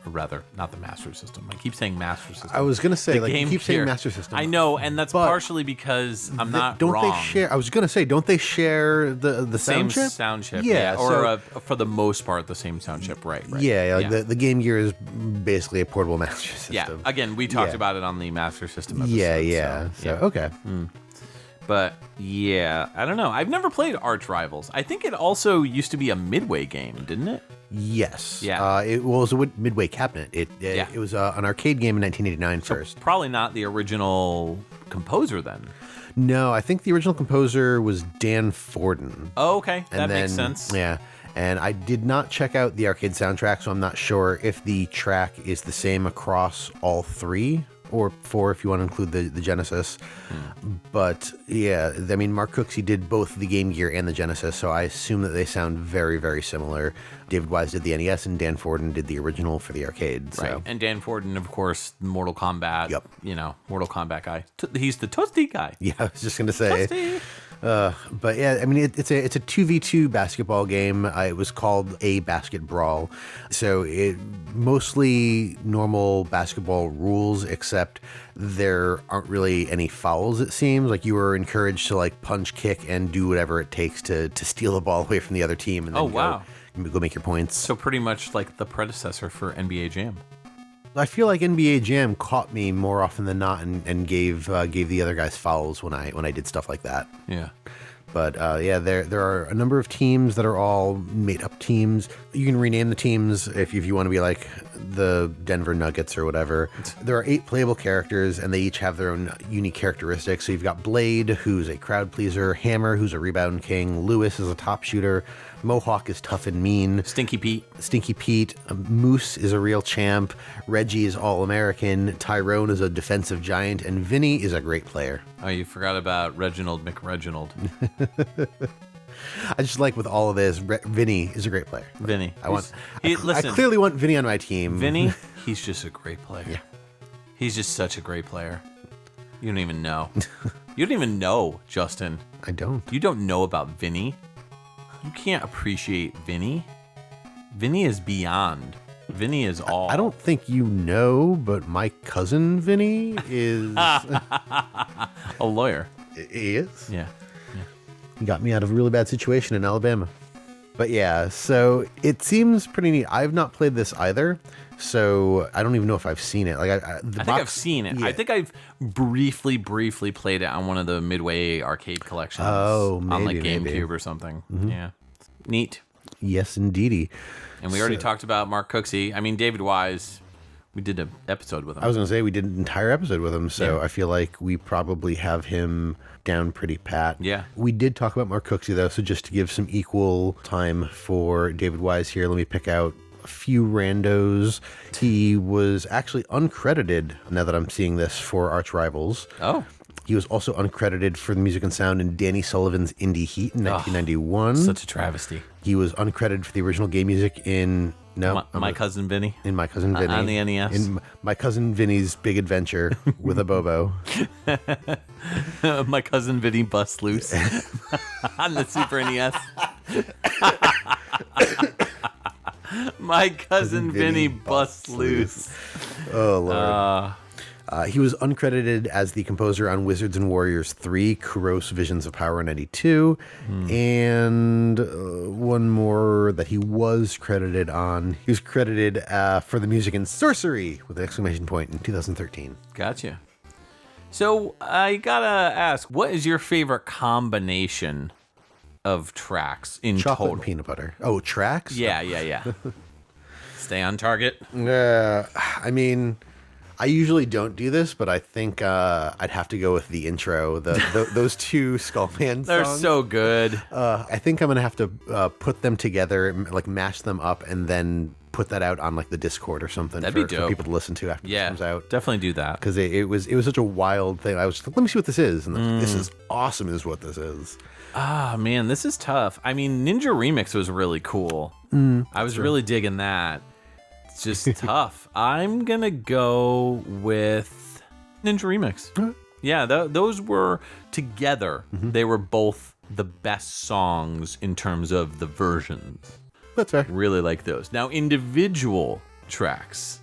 rather, not the Master System. I keep saying Master System. I was gonna say, The like, you Game keep saying Gear. Master System. I know, and that's But partially because I'm not don't wrong. they share? I was gonna say, don't they share the Same sound chip? sound chip, Yeah, or for the most part, the same sound chip, right? Yeah, like the Game Gear is basically a portable Master System. Yeah, again, we talked about it on the Master System episode. So okay. But yeah, I don't know. I've never played Arch Rivals. I think it also used to be a Midway game, didn't it? Yes. Yeah. It was a Midway cabinet. It was an arcade game in 1989 first. Probably not the original composer then. No, I think the original composer was Dan Forden. Oh, okay. And that then, makes sense. Yeah. And I did not check out the arcade soundtrack, so I'm not sure if the track is the same across all three, or four if you want to include the Genesis. But yeah, I mean, Mark Cooksey did both the Game Gear and the Genesis, so I assume that they sound very, very similar. David Wise did the NES, and Dan Forden did the original for the arcade. So. Right. And Dan Forden, of course, Mortal Kombat. Yep. Mortal Kombat guy. He's the Toasty guy. Yeah, I was just going to say. Toasty. But yeah, I mean, it's a 2v2 basketball game. It was called A Basket Brawl. So it mostly normal basketball rules, except there aren't really any fouls, it seems. Like, you were encouraged to like punch, kick, and do whatever it takes to steal the ball away from the other team and then go make your points. So pretty much like the predecessor for NBA Jam. I feel like NBA Jam caught me more often than not and gave the other guys fouls when I did stuff like that. Yeah. But yeah, there are a number of teams that are all made up teams. You can rename the teams if you want to be like the Denver Nuggets or whatever. There are 8 playable characters, and they each have their own unique characteristics. So you've got Blade, who's a crowd pleaser, Hammer, who's a rebound king, Lewis is a top shooter, Mohawk is tough and mean, Stinky Pete, Moose is a real champ, Reggie is all-American, Tyrone is a defensive giant, and Vinny is a great player. Oh, you forgot about Reginald McReginald. I just like with all of this, Vinny is a great player. Vinny. I clearly want Vinny on my team. Vinny, he's just a great player. Yeah. He's just such a great player. You don't even know. You don't even know, Justin. I don't. You don't know about Vinny. You can't appreciate Vinny. Vinny is beyond. Vinny is all. I don't think you know, but my cousin Vinny is... a lawyer. He is? Yeah. He got me out of a really bad situation in Alabama. But yeah, so it seems pretty neat. I've not played this either, so I don't even know if I've seen it. Like I think I've seen it. Yeah. I think I've briefly played it on one of the Midway arcade collections. Oh, maybe, on like GameCube maybe. or something. Yeah. Neat. Yes, indeedy. And we already talked about Mark Cooksey. I mean, David Wise, we did an episode with him. I was going to say we did an entire episode with him, so Yeah. I feel like we probably have him down pretty pat. Yeah. We did talk about Mark Cooksey, though, so just to give some equal time for David Wise here, let me pick out a few randos. He was actually uncredited, now that I'm seeing this, for Arch Rivals. Oh. He was also uncredited for the music and sound in Danny Sullivan's Indie Heat in 1991. Such a travesty. He was uncredited for the original game music in... No, My Cousin Vinny. in My Cousin Vinny. On the NES. In My Cousin Vinny's Big Adventure with a Bobo. My Cousin Vinny Bust Loose. On the Super NES. My Cousin Vinny Bust Loose. Oh, Lord. He was uncredited as the composer on Wizards and Warriors 3, Kuros Visions of Power in 92, and one more that he was credited on. He was credited for the music in Sorcery with an exclamation point in 2013. Gotcha. So I gotta ask, what is your favorite combination of tracks in Chocolate total? and peanut butter. Oh, tracks? Yeah. Stay on target. I mean... I usually don't do this, but I think I'd have to go with the intro. Those two Skullman songs. They're so good. I think I'm gonna have to put them together, like mash them up, and then put that out on like the Discord or something That'd for, be dope. for people to listen to after this comes out. Definitely do that. Because it was such a wild thing. I was like, let me see what this is, and this is awesome. Is what this is. Ah, man, this is tough. I mean, Ninja Remix was really cool. I was really digging that. It's just tough. I'm gonna go with Ninja Remix. Yeah, those were together. They were both the best songs in terms of the versions. That's fair. Really like those. Now, individual tracks,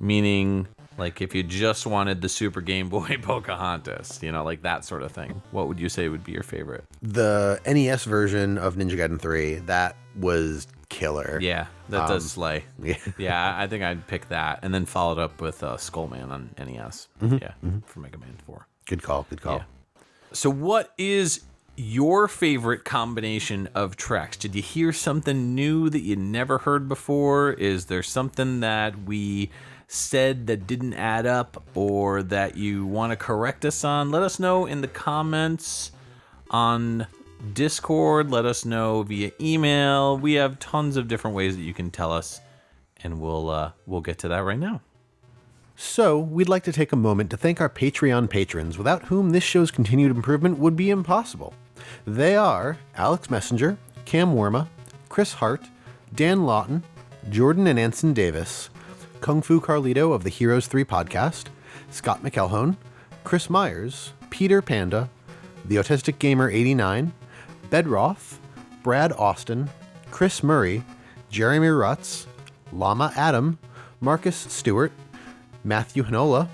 meaning like if you just wanted the Super Game Boy Pocahontas, like that sort of thing, what would you say would be your favorite? The NES version of Ninja Gaiden 3, that was killer. Yeah, that does slay. Yeah. Yeah, I think I'd pick that, and then followed up with Skullman on NES. Yeah, for Mega Man 4. Good call. Good call. Yeah. So what is your favorite combination of tracks? Did you hear something new that you never heard before? Is there something that we said that didn't add up or that you want to correct us on? Let us know in the comments on Discord. Let us know via email. We have tons of different ways that you can tell us, and we'll get to that right now. So, we'd like to take a moment to thank our Patreon patrons, without whom this show's continued improvement would be impossible. They are Alex Messenger, Cam Worma, Chris Hart, Dan Lawton, Jordan and Anson Davis, Kung Fu Carlito of the Heroes 3 podcast, Scott McElhone, Chris Myers, Peter Panda, The Autistic Gamer 89, Bedroth, Brad Austin, Chris Murray, Jeremy Rutz, Llama Adam, Marcus Stewart, Matthew Hanola,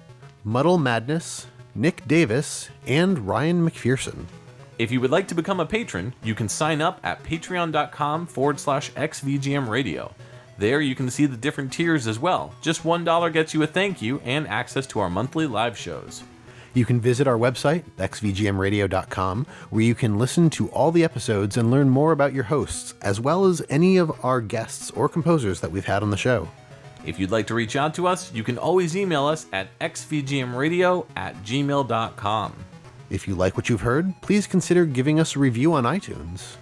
Muddle Madness, Nick Davis, and Ryan McPherson. If you would like to become a patron, you can sign up at patreon.com/XVGM Radio. There you can see the different tiers as well. Just $1 gets you a thank you and access to our monthly live shows. You can visit our website, xvgmradio.com, where you can listen to all the episodes and learn more about your hosts, as well as any of our guests or composers that we've had on the show. If you'd like to reach out to us, you can always email us at xvgmradio@gmail.com. If you like what you've heard, please consider giving us a review on iTunes.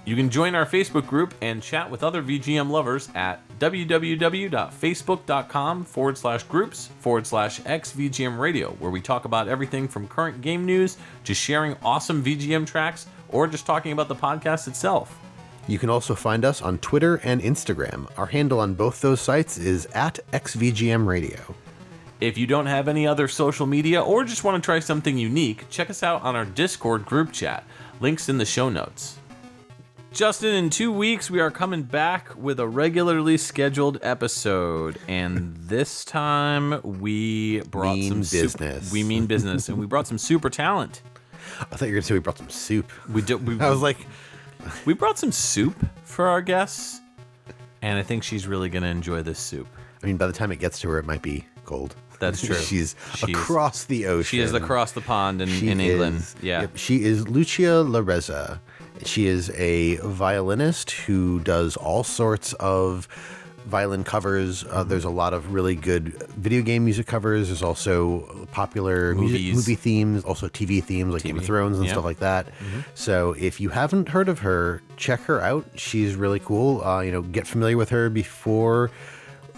You can join our Facebook group and chat with other VGM lovers at www.facebook.com/groups/XVGM Radio, where we talk about everything from current game news to sharing awesome VGM tracks or just talking about the podcast itself. You can also find us on Twitter and Instagram. Our handle on both those sites is @XVGM Radio. If you don't have any other social media or just want to try something unique, check us out on our Discord group chat. Links in the show notes. Justin, in 2 weeks, we are coming back with a regularly scheduled episode. And this time, we brought business. We mean business. And we brought some super talent. I thought you were going to say we brought some soup. I was like... We brought some soup for our guests. And I think she's really going to enjoy this soup. I mean, by the time it gets to her, it might be cold. That's true. She's across the ocean. She is across the pond in England. Yeah. Yep, she is Lucia Lareza. She is a violinist who does all sorts of violin covers. There's a lot of really good video game music covers. There's also popular movie themes, also TV themes like Game of Thrones and stuff like that. Mm-hmm. So if you haven't heard of her, check her out. She's really cool. Get familiar with her before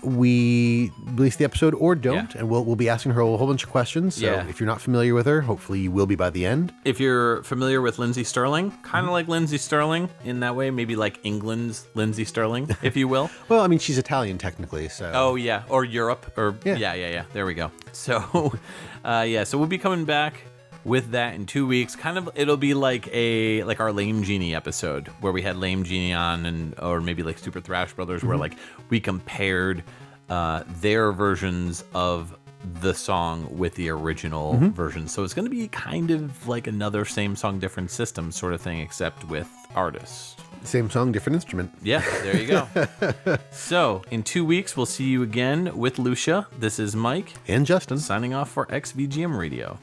we release the episode or don't, and we'll be asking her a whole bunch of questions. So if you're not familiar with her, hopefully you will be by the end. If you're familiar with Lindsey Sterling, kind of like Lindsey Sterling in that way, maybe like England's Lindsey Sterling, if you will. Well, I mean, she's Italian technically, so. Oh, yeah, or Europe, or yeah. There we go. So, so we'll be coming back with that in 2 weeks. Kind of, it'll be like our Lame Genie episode where we had Lame Genie on, or maybe like Super Thrash Brothers, where like we compared their versions of the song with the original version. So it's going to be kind of like another same song, different system sort of thing, except with artists. Same song, different instrument. Yeah, there you go. So, in 2 weeks, we'll see you again with Lucia. This is Mike. And Justin. Signing off for XVGM Radio.